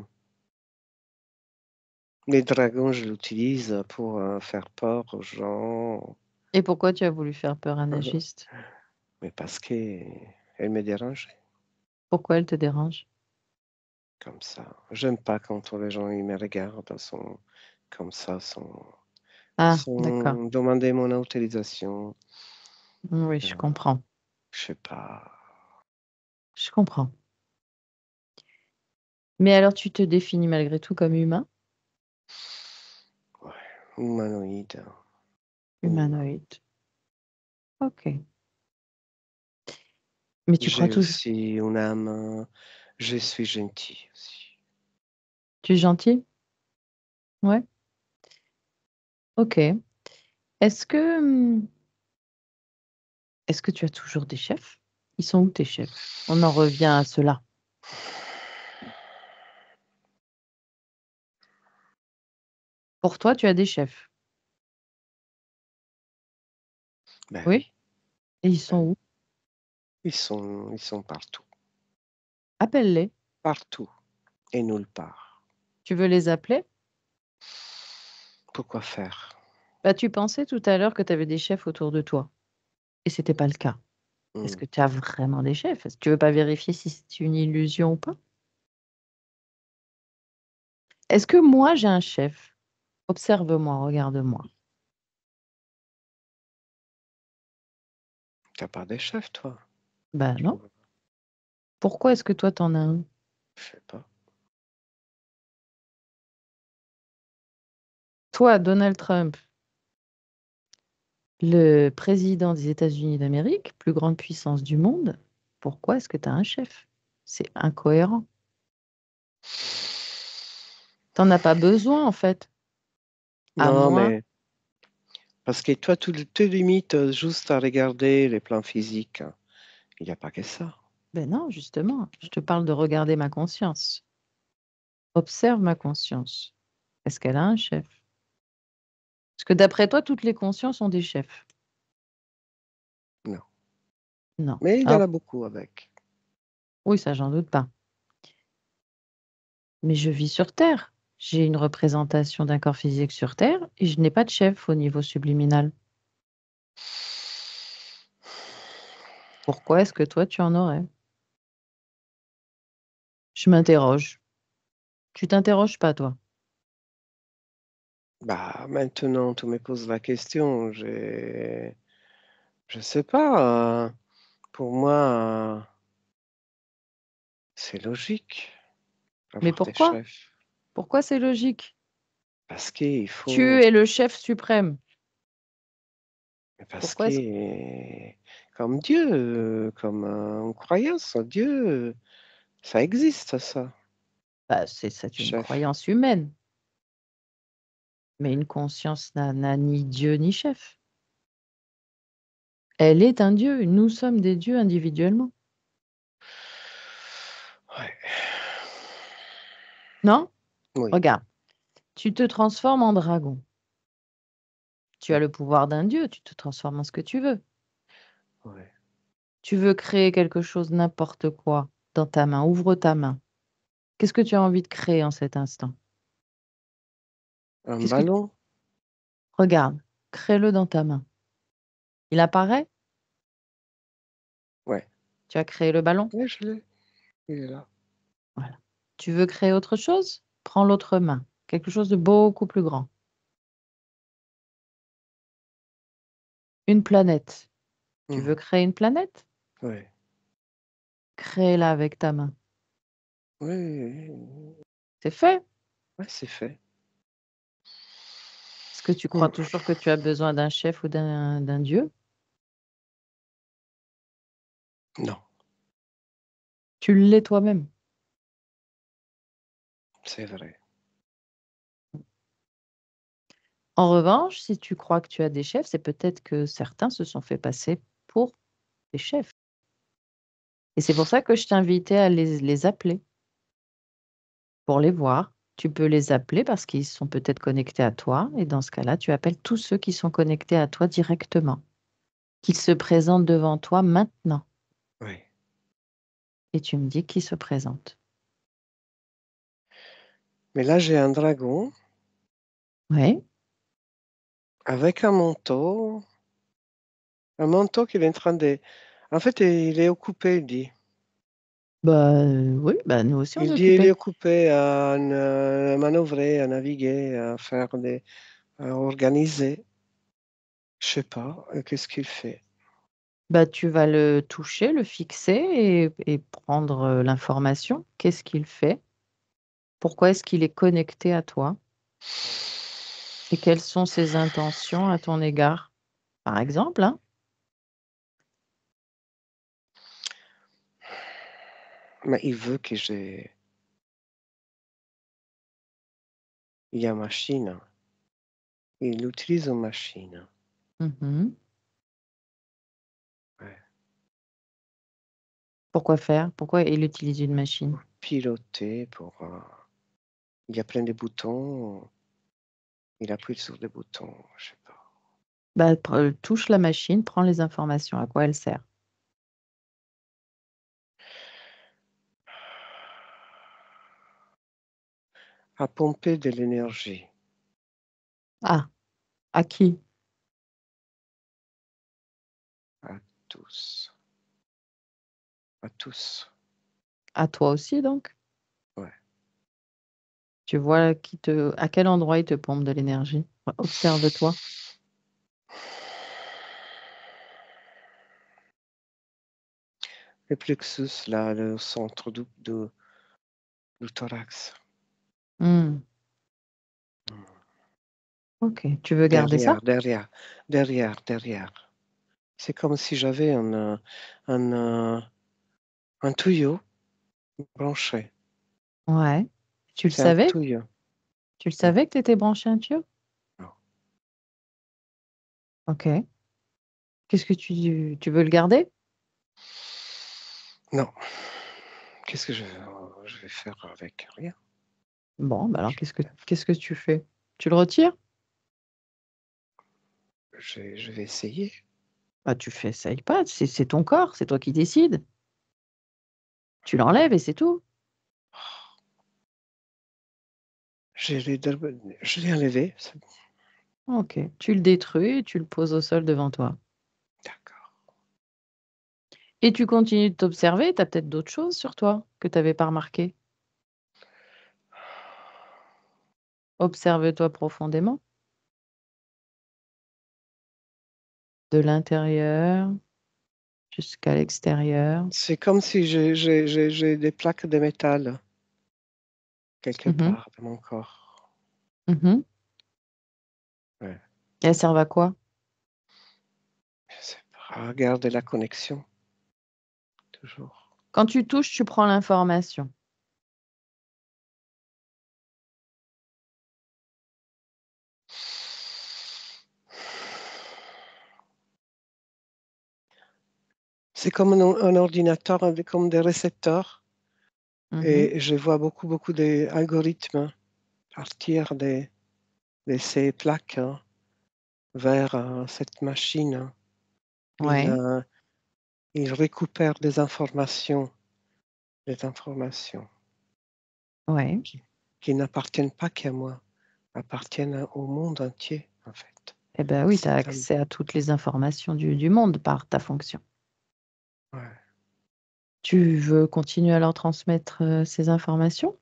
Les dragons, je l'utilise pour, faire peur aux gens, Et pourquoi tu as voulu faire peur à Nagiste? mais parce qu'elle me dérangeait Pourquoi elle te dérange? comme ça. J'aime pas quand les gens ils me regardent, sont comme ça, Ah, d'accord. sans demander mon autorisation. Oui, je Heu, comprends. je sais pas. Je comprends. Mais alors tu te définis malgré tout comme humain? Ouais, humanoïde, humain. Humanoïde. OK. Mais tu crois J'ai toujours aussi une âme, je suis gentil aussi. tu es gentil? Ouais? OK. Est-ce que, est-ce que tu as toujours des chefs? Ils sont où tes chefs? On en revient à cela. Pour toi, tu as des chefs? Ben Oui? oui, Et ils sont ben où? ils sont partout, Appelle-les. partout et nulle part. Tu veux les appeler? Pourquoi faire? Bah, tu pensais tout à l'heure que tu avais des chefs autour de toi et c'était pas le cas. Est-ce Hmm. que tu as vraiment des chefs? Est-ce que tu veux pas vérifier si c'est une illusion ou pas? Est-ce que moi j'ai un chef? Observe-moi, regarde-moi. T'as pas de chef, toi? Ben Je non. Pourquoi est-ce que toi t'en as un? sais pas. Toi, Donald Trump, le président des États-Unis d'Amérique, plus grande puissance du monde, pourquoi est-ce que tu as un chef? C'est incohérent. T'en as pas besoin en fait. À Non, moins. mais parce que toi, tu te limites juste à regarder les plans physiques, hein. Il n'y a pas que ça. Ben non, justement, je te parle de regarder ma conscience. Observe ma conscience. Est-ce qu'elle a un chef? Parce que d'après toi, toutes les consciences ont des chefs. Non. Non. Mais il y en Alors, a beaucoup avec. oui, ça, j'en doute pas. Mais je vis sur Terre. J'ai une représentation d'un corps physique sur Terre et je n'ai pas de chef au niveau subliminal. Pourquoi est-ce que toi, tu en aurais? Je m'interroge. Tu t'interroges pas, toi? Bah, maintenant, tu me poses la question. Je sais pas. Pour moi, c'est logique Mais d'avoir des pourquoi? chefs. Pourquoi c'est logique? Parce qu'il Tu faut. es le chef suprême. Parce Pourquoi est-ce que, comme Dieu, comme en croyance en Dieu, ça existe, ça, bah, c'est une chef. croyance humaine, mais une conscience n'a ni Dieu ni chef. Elle est un Dieu. Nous sommes des dieux individuellement. Ouais. Non? Oui. Regarde, tu te transformes en dragon. Tu as Ouais. le pouvoir d'un Dieu. Tu te transformes en ce que tu veux. Ouais. Tu veux créer quelque chose, n'importe quoi, dans ta main. Ouvre ta main. Qu'est-ce que tu as envie de créer en cet instant? Un Qu'est-ce que ballon? Regarde, crée-le dans ta main. Il apparaît? Ouais. Tu as créé le ballon? Oui, je l'ai. Il est là. Voilà. Tu veux créer autre chose? Prends l'autre main. Quelque chose de beaucoup plus grand. Une planète. Tu veux Mhm. créer une planète? Ouais. Crée-la avec ta main. Oui, oui, oui. C'est fait. Ouais, c'est fait. Est-ce que tu crois Mm. toujours que tu as besoin d'un chef ou d'un dieu? Non, Tu l'es toi-même. c'est vrai. En revanche, si tu crois que tu as des chefs, c'est peut-être que certains se sont fait passer pour des chefs. Et c'est pour ça que je t'invitais à les appeler, pour les voir. Tu peux les appeler parce qu'ils sont peut-être connectés à toi. Et dans ce cas-là, tu appelles tous ceux qui sont connectés à toi directement, qu'ils se présentent devant toi maintenant. Oui. Et tu me dis qui se présente. Mais là, j'ai un dragon Oui. avec un manteau qu'il est en train de. En fait, il est occupé, il dit. Bah oui, bah nous aussi on est Il dit il est occupés. occupé à manœuvrer, à naviguer, à faire à organiser. Je sais pas, qu'est-ce qu'il fait? Bah tu vas le toucher, le fixer et prendre l'information. Qu'est-ce qu'il fait? Pourquoi est-ce qu'il est connecté à toi? Et quelles sont ses intentions à ton égard? Par exemple, hein? Mais il veut que j'ai. Il y a machine. Il utilise une machine. Mhm. Ouais. Pourquoi faire? Pourquoi il utilise une machine? Piloter pour. Il y a plein de boutons. Il appuie sur des boutons. Je sais pas. Bah, touche la machine, prends les informations. À quoi elle sert? À pomper de l'énergie. Ah, à qui? À tous. À tous. À toi aussi, donc? Ouais. Tu vois à quel endroit il te pompe de l'énergie? Observe-toi. Le plexus, là, le centre du thorax. Hmm, ok. Tu veux garder ça? Derrière. C'est comme si j'avais un tuyau branché. Ouais. Tu le C'est un savais? tuyau. Tu le Non, savais que tu étais branché à un tuyau? non. Ok. Qu'est-ce que tu veux le garder? Non. Qu'est-ce que je vais faire avec? Rien. Bon, bah alors qu'est-ce que tu fais? Tu le retires? Je vais essayer. Bah tu fais, essaye pas. C'est ton corps, c'est toi qui décides. Tu l'enlèves et c'est tout. Je l'ai enlevé. C'est bon. Ok. Tu le détruis et tu le poses au sol devant toi. D'accord. Et tu continues de t'observer. Tu as peut-être d'autres choses sur toi que tu n'avais pas remarqué. Observe-toi profondément. De l'intérieur jusqu'à l'extérieur. C'est comme si j'ai des plaques de métal quelque Mhm, part dans mon corps. mhm. Ouais. Et elles servent à quoi? Je sais pas. Garder la connexion, toujours. Quand tu touches, tu prends l'information. C'est comme un ordinateur avec comme des récepteurs. Mhm. Et je vois beaucoup d'algorithmes partir de ces plaques vers cette machine. Il, Ouais, euh, il récupère des informations ouais. qui, qui n'appartiennent pas qu'à moi, appartiennent au monde entier, en fait. Eh ben oui, tu as C'est comme, accès à toutes les informations du monde par ta fonction. ouais. Tu veux continuer à leur transmettre ces informations?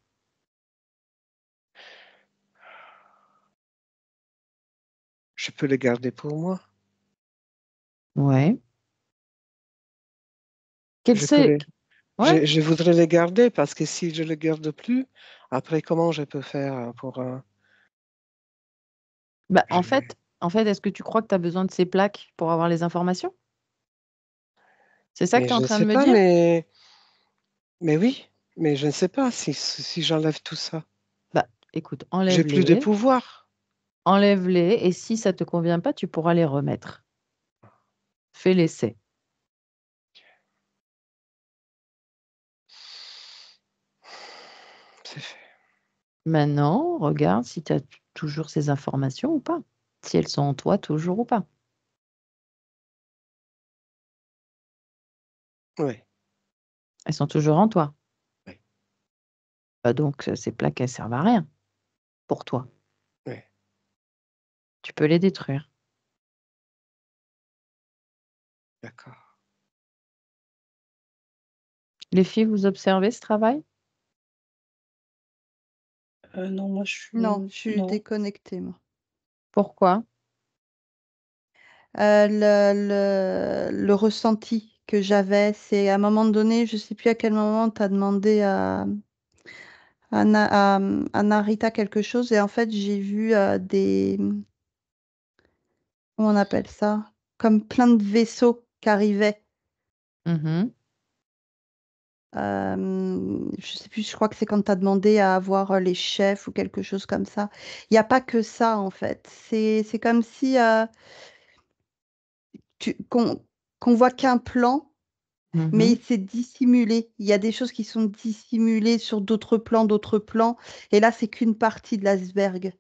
Je peux les garder pour moi. Ouais. Quel Je peux c'est? les, Ouais. je voudrais les garder parce que si je les garde plus, après, comment je peux faire pour... Bah, en je- fait, en fait, est-ce que tu crois que tu as besoin de ces plaques pour avoir les informations? C'est ça que mais tu es en je ne train de sais me pas, dire? mais oui, mais je ne sais pas si j'enlève tout ça. Bah, écoute, J'ai plus de enlève-les, pouvoir. enlève-les, et si ça te convient pas, tu pourras les remettre. Fais l'essai. C'est fait. Maintenant, regarde si tu as toujours ces informations ou pas. Si elles sont en toi toujours ou pas. Oui, Elles sont toujours en toi. oui, Bah donc, ces plaques, elles servent à rien pour toi. oui, Tu peux les détruire. d'accord. Les filles, vous observez ce travail? Non, moi, je Non, suis je suis non. déconnectée, moi. Pourquoi? Le ressenti que j'avais, c'est à un moment donné, je sais plus à quel moment, tu as demandé à Narita quelque chose et en fait, j'ai vu, comment on appelle ça? Comme plein de vaisseaux qui arrivaient. Mhm. Je sais plus, je crois que c'est quand tu as demandé à avoir, les chefs ou quelque chose comme ça. Il y a pas que ça, en fait. C'est comme si, tu qu'on voit qu'un plan. Mais Mhm. c'est dissimulé. Il y a des choses qui sont dissimulées sur d'autres plans. Et là, c'est qu'une partie de l'iceberg.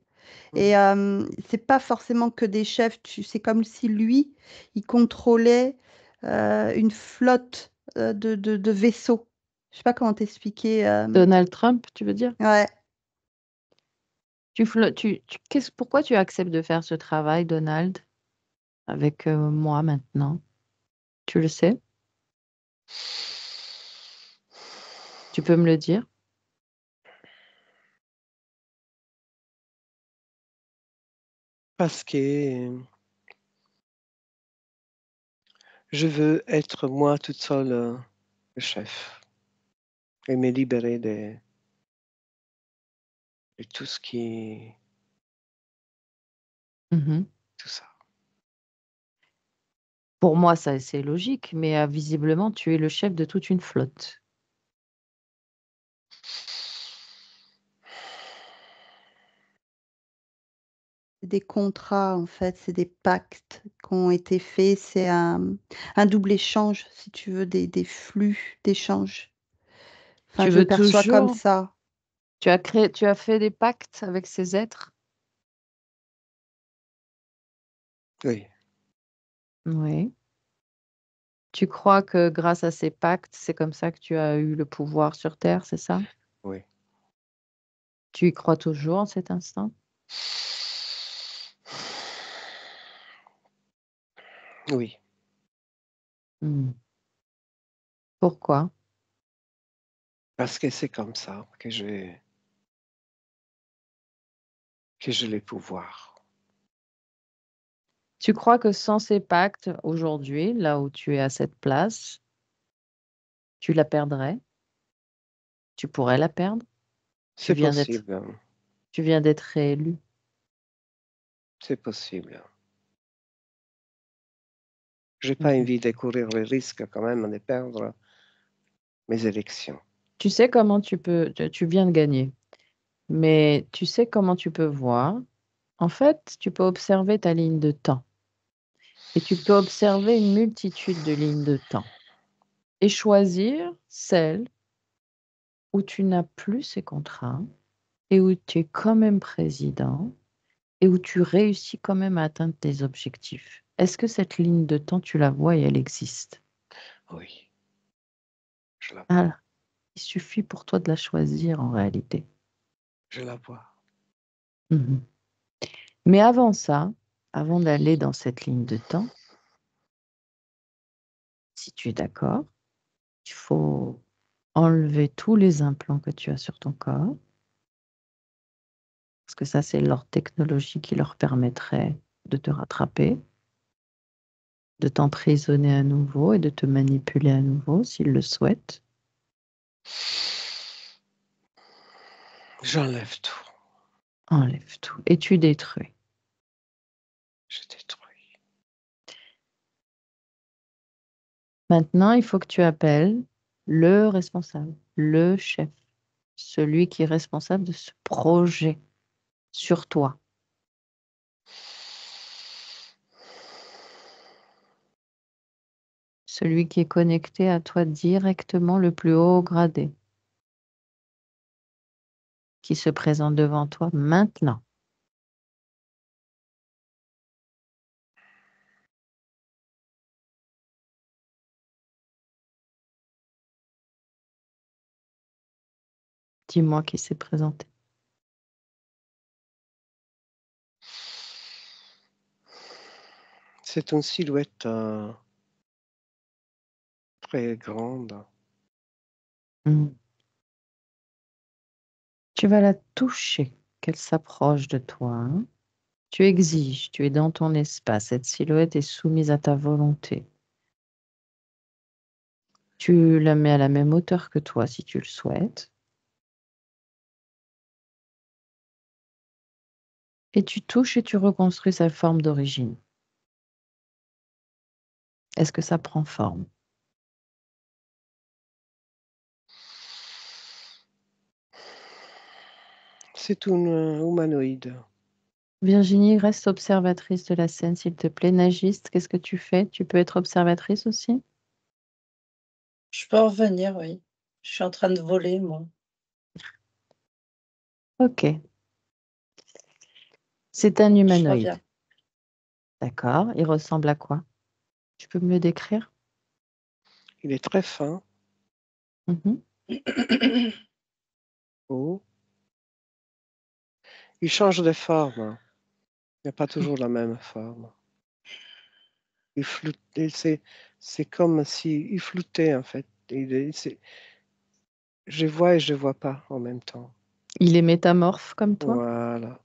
Et Mhm. c'est pas forcément que des chefs. C'est comme si lui, il contrôlait une flotte de vaisseaux. Je sais pas comment t'expliquer. Donald Trump, tu veux dire? Ouais, Pourquoi tu acceptes de faire ce travail, Donald, avec moi maintenant? Tu le sais? Tu peux me le dire? Parce que je veux être moi toute seule le chef et me libérer de tout ce qui Mhm. tout ça. Pour moi, ça c'est logique, mais visiblement, tu es le chef de toute une flotte. C'est des contrats, en fait, c'est des pactes qui ont été faits. C'est un double échange, si tu veux, des flux d'échange. Enfin, Tu je le veux perçois comme toujours, ça. tu as fait des pactes avec ces êtres? Oui, Oui. Tu crois que grâce à ces pactes, c'est comme ça que tu as eu le pouvoir sur Terre, c'est ça? oui. Tu y crois toujours en cet instant? Oui, Hmm. Pourquoi? parce que c'est comme ça que j'ai les pouvoirs. Tu crois que sans ces pactes, aujourd'hui, là où tu es à cette place, tu la perdrais? Tu pourrais la perdre? Tu C'est viens d'être, possible, tu viens d'être réélu. c'est possible. J'ai pas Mhm. envie de courir le risque quand même de perdre mes élections. Tu sais comment tu viens de gagner, mais tu sais comment tu peux voir. En fait, tu peux observer ta ligne de temps et tu peux observer une multitude de lignes de temps et choisir celle où tu n'as plus ces contrats et où tu es quand même président et où tu réussis quand même à atteindre tes objectifs. Est-ce que cette ligne de temps, tu la vois et elle existe? Oui, je la vois. Ah, il suffit pour toi de la choisir en réalité. Je la vois. Mhm. Mais avant ça, avant d'aller dans cette ligne de temps, si tu es d'accord, il faut enlever tous les implants que tu as sur ton corps, parce que ça, c'est leur technologie qui leur permettrait de te rattraper, de t'emprisonner à nouveau et de te manipuler à nouveau s'ils le souhaitent. J'enlève tout. Enlève tout et tu détruis. Je détruis. Maintenant, il faut que tu appelles le responsable, le chef, celui qui est responsable de ce projet sur toi. Celui qui est connecté à toi directement, le plus haut gradé, qui se présente devant toi maintenant. Dis-moi qui s'est présenté. C'est une silhouette très grande. Hmm. Tu vas la toucher, qu'elle s'approche de toi, hein. Tu exiges, tu es dans ton espace. Cette silhouette est soumise à ta volonté. Tu la mets à la même hauteur que toi si tu le souhaites. Et tu touches et tu reconstruis sa forme d'origine. Est-ce que ça prend forme? C'est une humanoïde. Virginie, reste observatrice de la scène, s'il te plaît. Nagiste, qu'est-ce que tu fais? Tu peux être observatrice aussi? Je peux en revenir, oui. Je suis en train de voler, moi. Ok. C'est un Je humanoïde. reviens. D'accord. Il ressemble à quoi? Tu peux me le décrire? Il est très fin, Mhm. haut. Il change de forme. Il n'y a pas toujours la même forme. Il floute, c'est comme s'il flottait en fait. Je vois et je vois pas en même temps. Il est métamorphe comme toi? Voilà.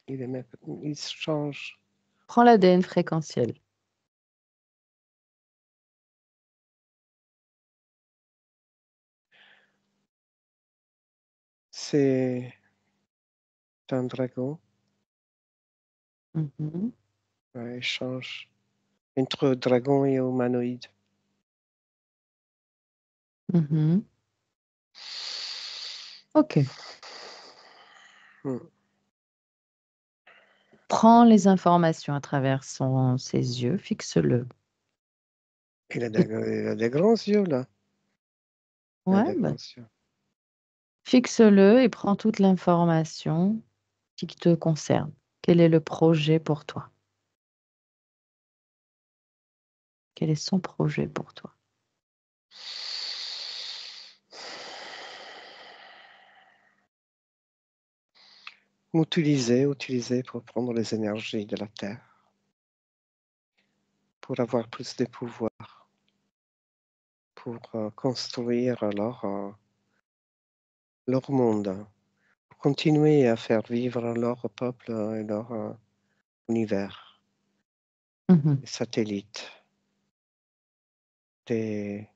Il change. Prends l'ADN fréquentiel. C'est un dragon. Mhm, Ouais, il change entre dragon et humanoïde. mhm. Ok. Hmm. Prends les informations à travers ses yeux, fixe-le. Et- Il a des grands yeux là. Il a Ouais, des bah, grands yeux. fixe-le et prends toute l'information qui te concerne. Quel est le projet pour toi? Quel est son projet pour toi? Utiliser pour prendre les énergies de la Terre, pour avoir plus de pouvoir, pour construire leur monde, pour continuer à faire vivre leur peuple et leur univers, Mhm, des satellites, des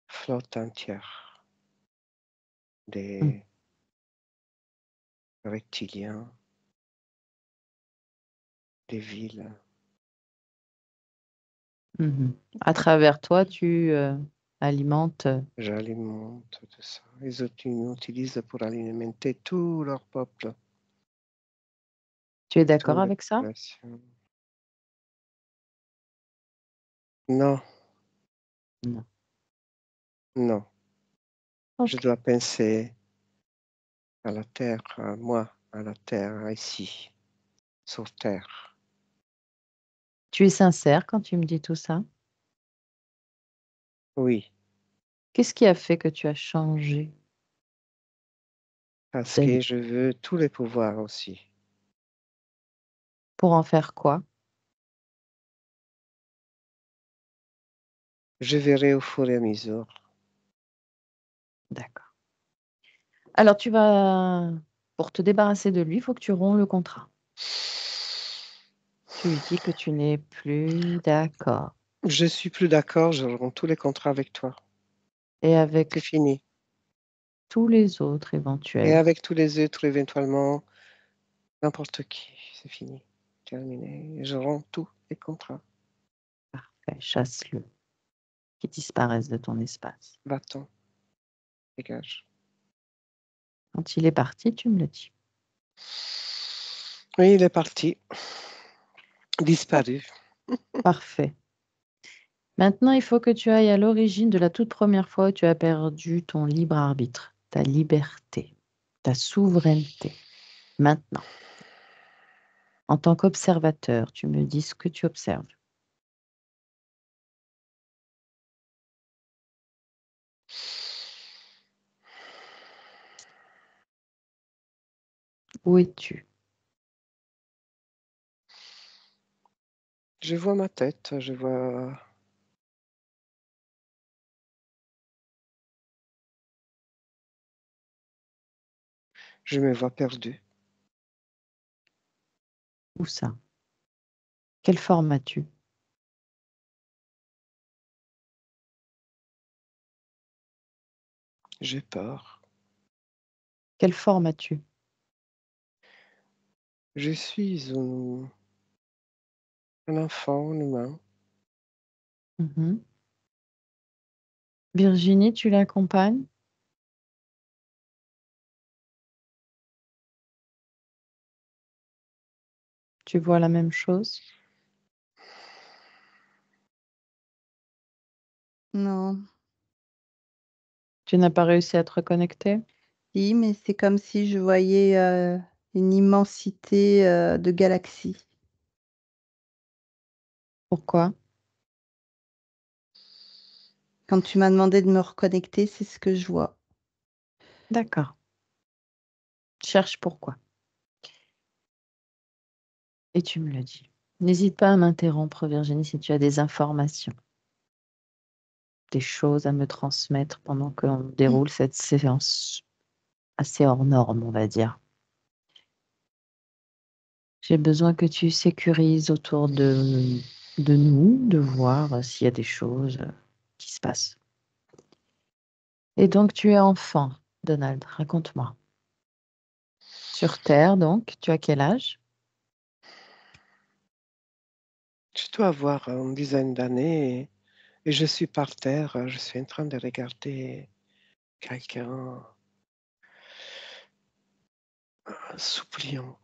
flottes entières, mhm, des reptiliens, des villes. mhm. À travers toi, tu alimentes. J'alimente tout ça. Ils utilisent pour alimenter tout leur peuple, Tu es d'accord toute la avec ça? population. Non, Non. non. Je Ok. dois penser à la terre, à moi, à la terre, ici, sur terre. Tu es sincère quand tu me dis tout ça? Oui, Qu'est-ce qui a fait que tu as changé parce que d'avis? je veux tous les pouvoirs aussi. Pour en faire quoi? Je verrai au fur et à mesure. D'accord. Alors, pour te débarrasser de lui, il faut que tu romps le contrat. Tu lui dis que tu n'es plus d'accord. Je suis plus d'accord, je rends tous les contrats avec toi. Et C'est avec fini. tous les autres Et éventuels. avec tous les autres, éventuellement, n'importe qui, c'est fini. Terminé. Je rends tous les contrats. Parfait, chasse-le, qu'il disparaisse de ton espace. Va-t'en, dégage. Quand il est parti, tu me le dis. Oui, il est parti, Oh, disparu. parfait. Maintenant, il faut que tu ailles à l'origine de la toute première fois où tu as perdu ton libre arbitre, ta liberté, ta souveraineté. Maintenant, en tant qu'observateur, tu me dis ce que tu observes. Où es-tu? Je vois ma tête, je me vois perdu. Où ça? Quelle forme as-tu? J'ai peur. Quelle forme as-tu? Je suis un enfant, un humain. Mhm. Virginie, tu l'accompagnes? Tu vois la même chose? Non. Tu n'as pas réussi à te reconnecter? Si, mais c'est comme si je voyais une immensité de galaxies. Pourquoi? Quand tu m'as demandé de me reconnecter, c'est ce que je vois. D'accord. Cherche pourquoi. et tu me le dis. N'hésite pas à m'interrompre, Virginie, si tu as des informations, des choses à me transmettre pendant qu'on Mm. déroule cette séance assez hors norme, on va dire. J'ai besoin que tu sécurises autour de nous, de voir s'il y a des choses qui se passent. Et donc, tu es enfant, Donald, raconte-moi. Sur Terre, donc, tu as quel âge? Je dois avoir une dizaine d'années et je suis par terre. Je suis en train de regarder quelqu'un suppliant.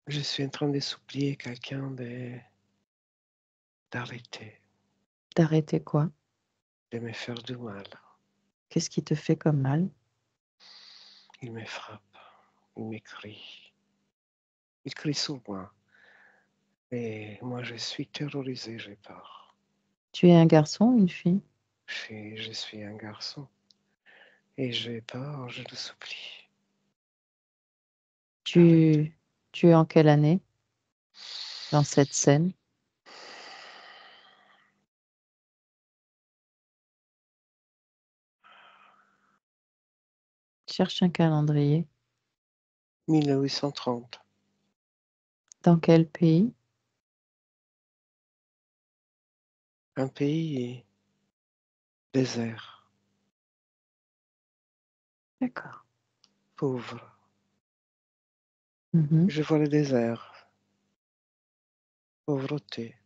Je suis en train de supplier quelqu'un d'arrêter D'arrêter quoi? de me faire du mal. Qu'est-ce qui te fait comme mal? Il me frappe, il m'écrit. Il crie sur moi. Et moi, je suis terrorisé, j'ai peur. Tu es un garçon ou une fille? Je suis un garçon et j'ai peur, je le supplie d'arrêter. Tu, tu es en quelle année dans cette scène? Cherche un calendrier. 1830, Dans quel pays? un pays désert, D'accord. pauvre. Mhm. Je vois le désert, pauvreté.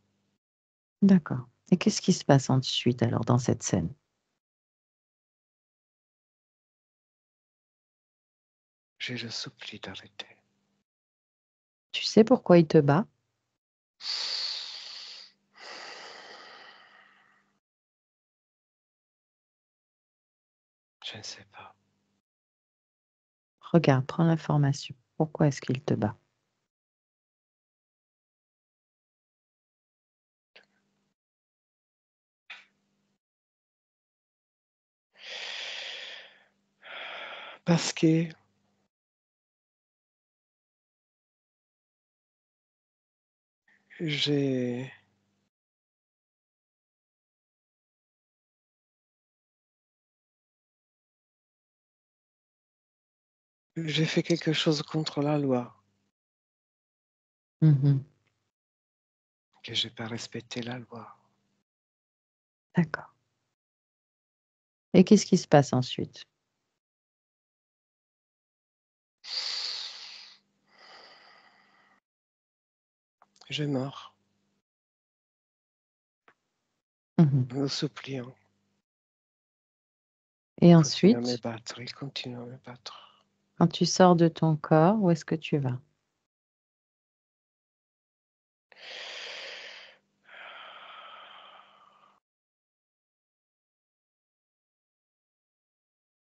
D'accord. Et qu'est-ce qui se passe ensuite alors dans cette scène? Je le supplie d'arrêter. Tu sais pourquoi il te bat? Je ne sais pas. Regarde, prends l'information. Pourquoi est-ce qu'il te bat? Parce que j'ai j'ai fait quelque chose contre la loi, Mhm. que je n'ai pas respecté la loi. D'accord. Et qu'est-ce qui se passe ensuite? Je meurs, Mhm. en le suppliant. Et Il continue à me ensuite, battre, il continue à me battre. quand tu sors de ton corps, où est-ce que tu vas?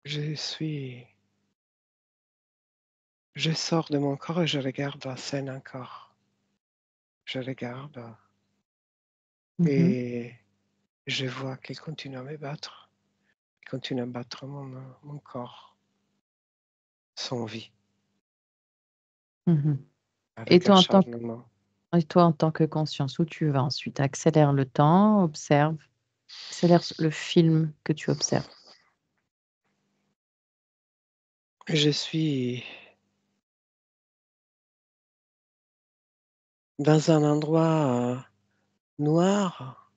Je suis Je sors de mon corps et je regarde la scène encore. Je regarde Mhm. et je vois qu'il continue à me battre. Il continue à battre mon corps, sans vie, Mhm. Et avec toi, acharnement. et toi, en tant que conscience, où tu vas ensuite? Accélère le temps, observe, accélère le film que tu observes. Je suis dans un endroit noir,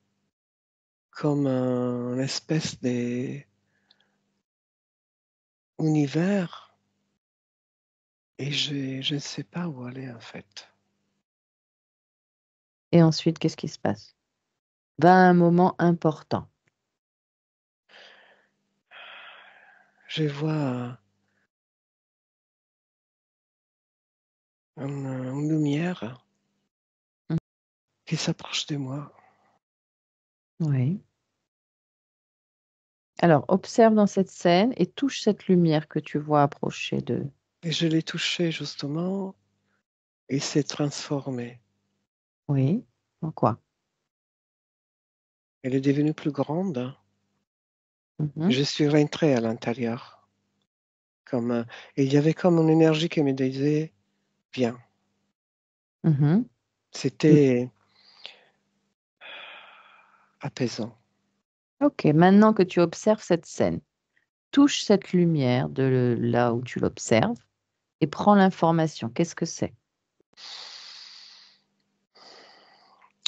comme un espèce d'univers, et je ne sais pas où aller en fait. Et ensuite, qu'est-ce qui se passe? Va à un moment important. Je vois une lumière Mhm. qui s'approche de moi. Oui. Alors, observe dans cette scène et touche cette lumière que tu vois approcher de... Et je l'ai touché justement et s'est transformée. Oui. En quoi? Elle est devenue plus grande. Mhm. Je suis rentré à l'intérieur. Et il y avait comme une énergie qui me disait, viens. Mhm. C'était apaisant. Ok, maintenant que tu observes cette scène, touche cette lumière de là où tu l'observes et prends l'information. Qu'est-ce que c'est?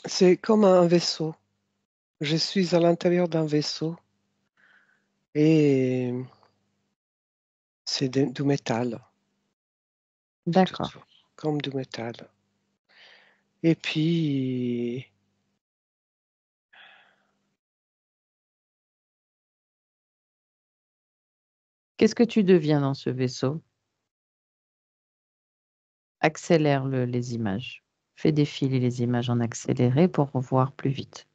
C'est comme un vaisseau. Je suis à l'intérieur d'un vaisseau et c'est du métal, tout D'accord. autour, comme du métal. Et puis, Qu'est-ce que tu deviens dans ce vaisseau? Accélère les images. Fais défiler les images en accéléré pour voir plus vite.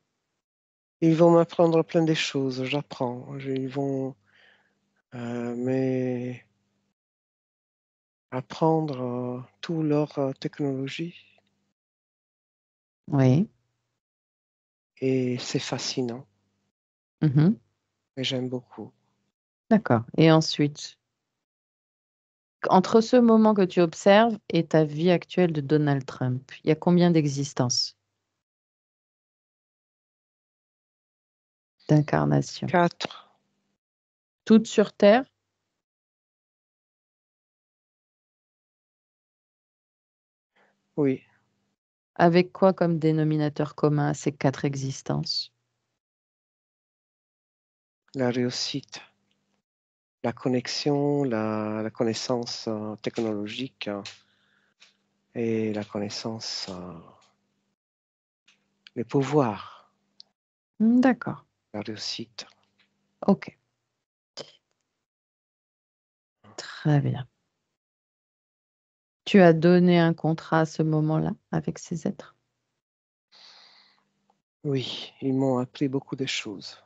ils vont m'apprendre plein de choses, j'apprends. Ils vont apprendre toute leur technologie Oui. et c'est fascinant Mhm. et j'aime beaucoup. D'accord. Et ensuite, entre ce moment que tu observes et ta vie actuelle de Donald Trump, il y a combien d'existences, d'incarnations? 4, Toutes sur Terre? oui, Avec quoi comme dénominateur commun à ces 4 existences? la réussite, la connexion, la connaissance technologique et la connaissance, le pouvoir, D'accord. la réussite. Ok. Très bien. Tu as donné un contrat à ce moment-là avec ces êtres? Oui, ils m'ont appris beaucoup de choses.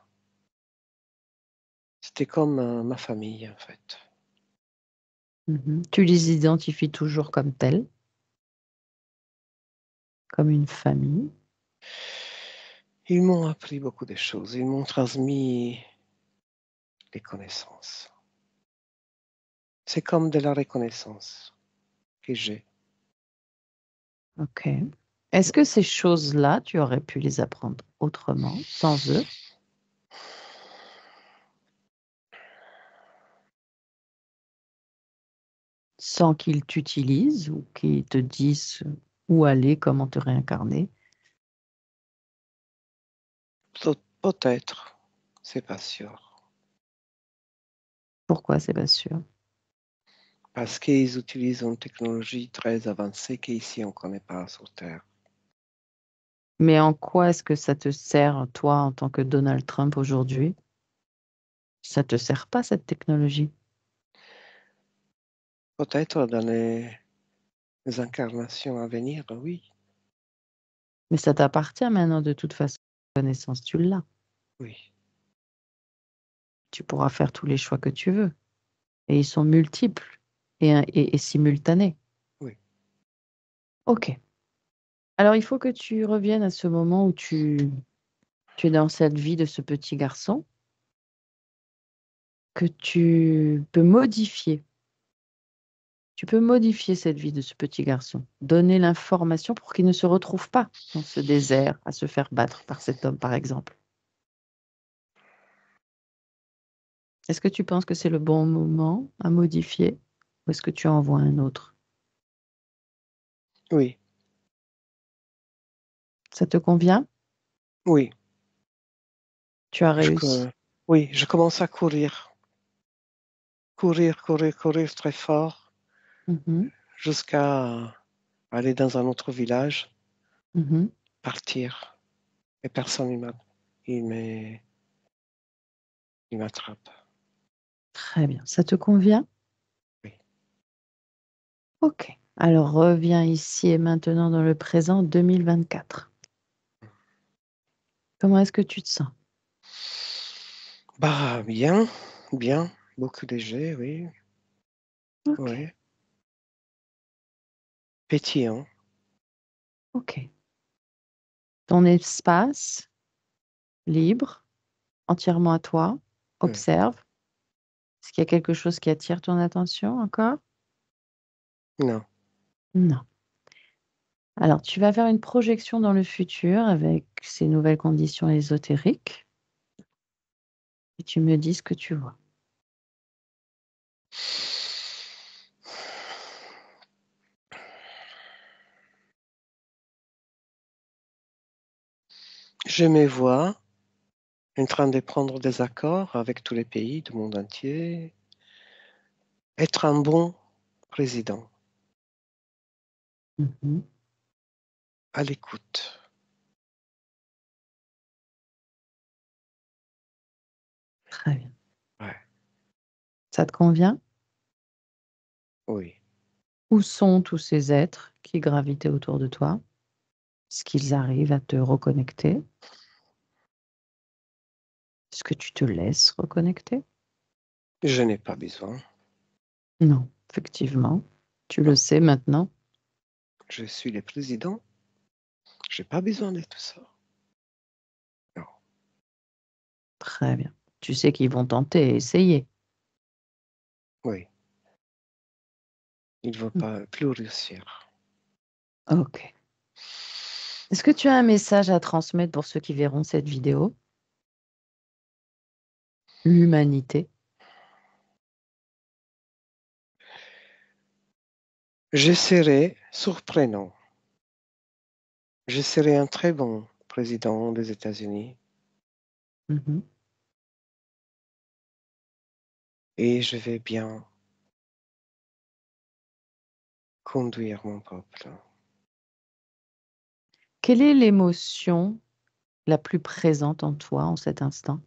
C'était comme ma famille, en fait. Mhm. Tu les identifies toujours comme tels, comme une famille? Ils m'ont appris beaucoup de choses. Ils m'ont transmis des connaissances. C'est comme de la reconnaissance que j'ai. Ok. Est-ce que ces choses-là, tu aurais pu les apprendre autrement, sans eux, sans qu'ils t'utilisent ou qu'ils te disent où aller, comment te réincarner? Peut-être, c'est pas sûr. Pourquoi c'est pas sûr? Parce qu'ils utilisent une technologie très avancée qu'ici on ne connaît pas sur Terre. Mais en quoi est-ce que ça te sert, toi, en tant que Donald Trump aujourd'hui? Ça te sert pas, cette technologie. Peut-être dans les incarnations à venir, oui, Mais ça t'appartient maintenant, de toute façon. La connaissance, tu l'as. oui, Tu pourras faire tous les choix que tu veux. Et ils sont multiples et simultanés. oui, Ok. Alors, il faut que tu reviennes à ce moment où tu es dans cette vie de ce petit garçon, que tu peux modifier. Tu peux modifier cette vie de ce petit garçon, donner l'information pour qu'il ne se retrouve pas dans ce désert à se faire battre par cet homme, par exemple. Est-ce que tu penses que c'est le bon moment à modifier ou est-ce que tu en vois un autre? oui, Ça te convient? oui. Tu as Je, réussi. oui, je commence à courir. Courir, courir, courir très fort Mhm, jusqu'à aller dans un autre village, mhm. partir. Et personne il m'a- il m'attrape. Très bien. Ça te convient? Oui. Ok. Alors reviens ici et maintenant dans le présent 2024. Comment est-ce que tu te sens? Bah, bien, bien. Beaucoup léger, oui. Ok. Oui. Pétillant. Ok. Ton espace libre, entièrement à toi. Oui. Observe. Est-ce qu'il y a quelque chose qui attire ton attention encore? Non. Non. Alors, tu vas faire une projection dans le futur avec ces nouvelles conditions ésotériques et tu me dis ce que tu vois. Je me vois en train de prendre des accords avec tous les pays du monde entier, être un bon président, Mhm. à l'écoute. Très bien. Ouais, Ça te convient? oui. Où sont tous ces êtres qui gravitaient autour de toi? Est-ce qu'ils arrivent à te reconnecter? Est-ce que tu te laisses reconnecter? Je n'ai pas besoin. Non, effectivement. Tu le Non, sais maintenant. je suis le président. Je n'ai pas besoin de tout ça. Non, Très bien. Tu sais qu'ils vont tenter et essayer. oui. Il ne va pas plus réussir. Ok. Est-ce que tu as un message à transmettre pour ceux qui verront cette vidéo? L'humanité. Je serai surprenant. Je serai un très bon président des États-Unis Mhm. et je vais bien conduire mon peuple. Quelle est l'émotion la plus présente en toi en cet instant?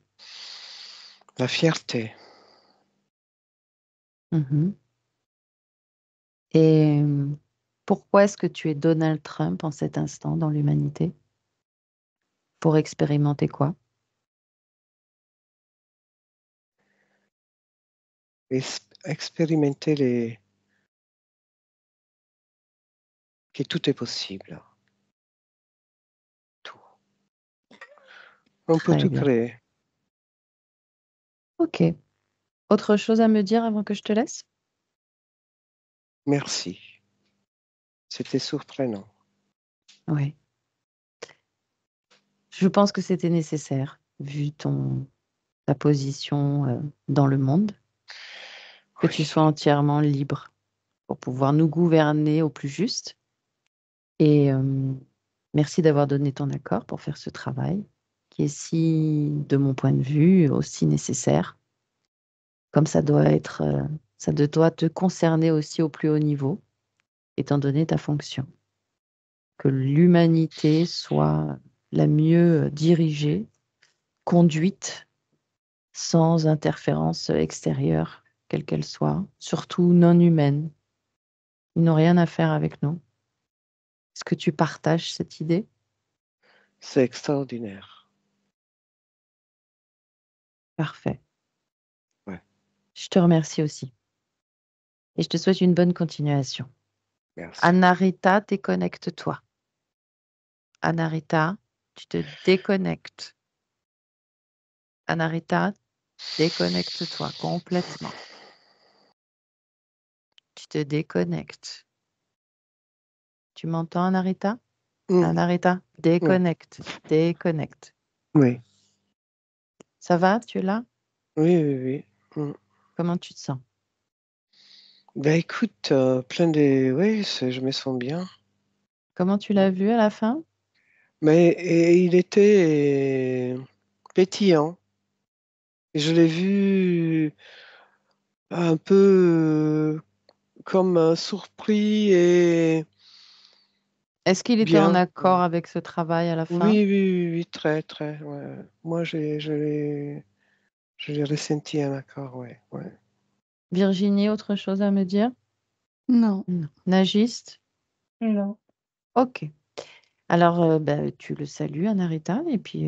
La fierté, Mhm. Et pourquoi est-ce que tu es Donald Trump en cet instant dans l'humanité? Pour expérimenter quoi? expérimenter que tout est possible. Tout. On peut Très tout bien. créer. Ok. Autre chose à me dire avant que je te laisse? Merci. C'était surprenant. Oui. Je pense que c'était nécessaire, vu ta position dans le monde, que tu Oui. sois entièrement libre pour pouvoir nous gouverner au plus juste. Et merci d'avoir donné ton accord pour faire ce travail, qui est si, de mon point de vue, aussi nécessaire, comme ça doit être, doit te concerner aussi au plus haut niveau, étant donné ta fonction. Que l'humanité soit la mieux dirigée, conduite, sans interférence extérieure, quelle qu'elle soit, surtout non humaine. Ils n'ont rien à faire avec nous. Est-ce que tu partages cette idée? C'est extraordinaire. Parfait. Ouais. Je te remercie aussi. Et je te souhaite une bonne continuation. Merci. Anarita, déconnecte-toi. Anarita, tu te déconnectes. Anarita, déconnecte-toi complètement. Tu te déconnectes. Tu m'entends, Anarita? Mm. Anarita, Mm. déconnecte. Déconnecte. Oui. Ça va? Tu es là? Oui, oui, oui. Mm. Comment tu te sens? Ben écoute, plein de... Oui, je me sens bien. Comment tu l'as vu à la fin? Mais il était pétillant. Je l'ai vu un peu comme surpris et Est-ce qu'il était en bien. accord avec ce travail à la fin? Oui, oui, oui, oui, très, très. Ouais. Moi, je l'ai ressenti un accord, ouais, ouais. Virginie, autre chose à me dire? Non. Non. Nagiste? Non. Ok. Alors, tu le salues, Anarita, et puis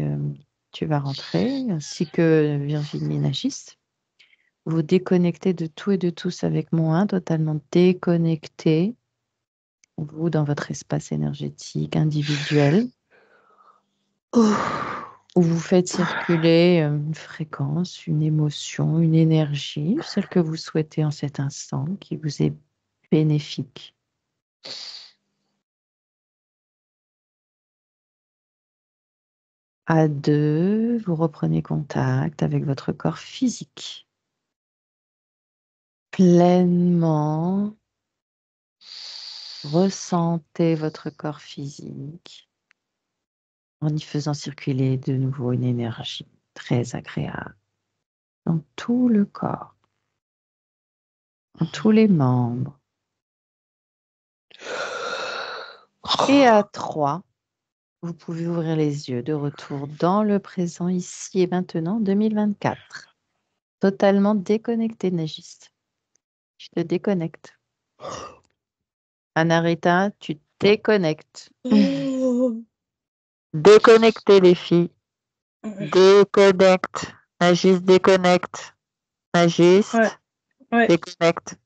tu vas rentrer, ainsi que Virginie Nagiste. Vous déconnectez de tout et de tous avec moi, totalement déconnecté, vous, dans votre espace énergétique individuel, Oh. où vous faites circuler une fréquence, une émotion, une énergie, celle que vous souhaitez en cet instant, qui vous est bénéfique. À 2, vous reprenez contact avec votre corps physique. Pleinement, ressentez votre corps physique en y faisant circuler de nouveau une énergie très agréable dans tout le corps, dans tous les membres. Et à 3, vous pouvez ouvrir les yeux de retour dans le présent, ici et maintenant, 2024. Totalement déconnecté, Nagiste. Je te déconnecte. Anarita, tu te déconnectes. Déconnectez, les filles. Déconnecte. Nagiste, déconnecte. Nagiste, Ouais, déconnecte.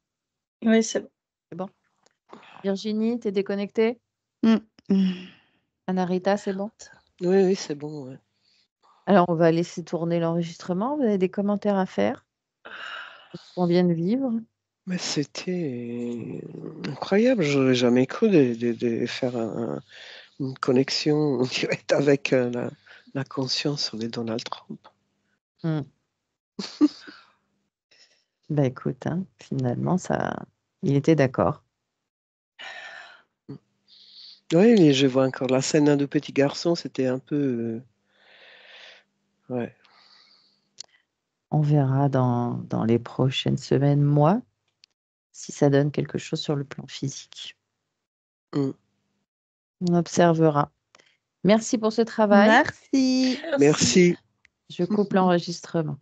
ouais, c'est bon. C'est bon. Virginie, t'es déconnectée? Mm. Anarita, c'est bon? Oui, oui, c'est bon. Ouais. Alors, on va laisser tourner l'enregistrement. Vous avez des commentaires à faire? On vient de vivre. Mais c'était incroyable. J'aurais jamais cru de faire une connexion directe avec la conscience sur les Donald Trump. Bah écoute, hein, finalement, il était d'accord. Oui, et je vois encore la scène de petit garçon. C'était un peu. Ouais. On verra dans les prochaines semaines, mois, si ça donne quelque chose sur le plan physique. Mm. On observera. Merci pour ce travail. Merci. Merci. Je coupe l'enregistrement.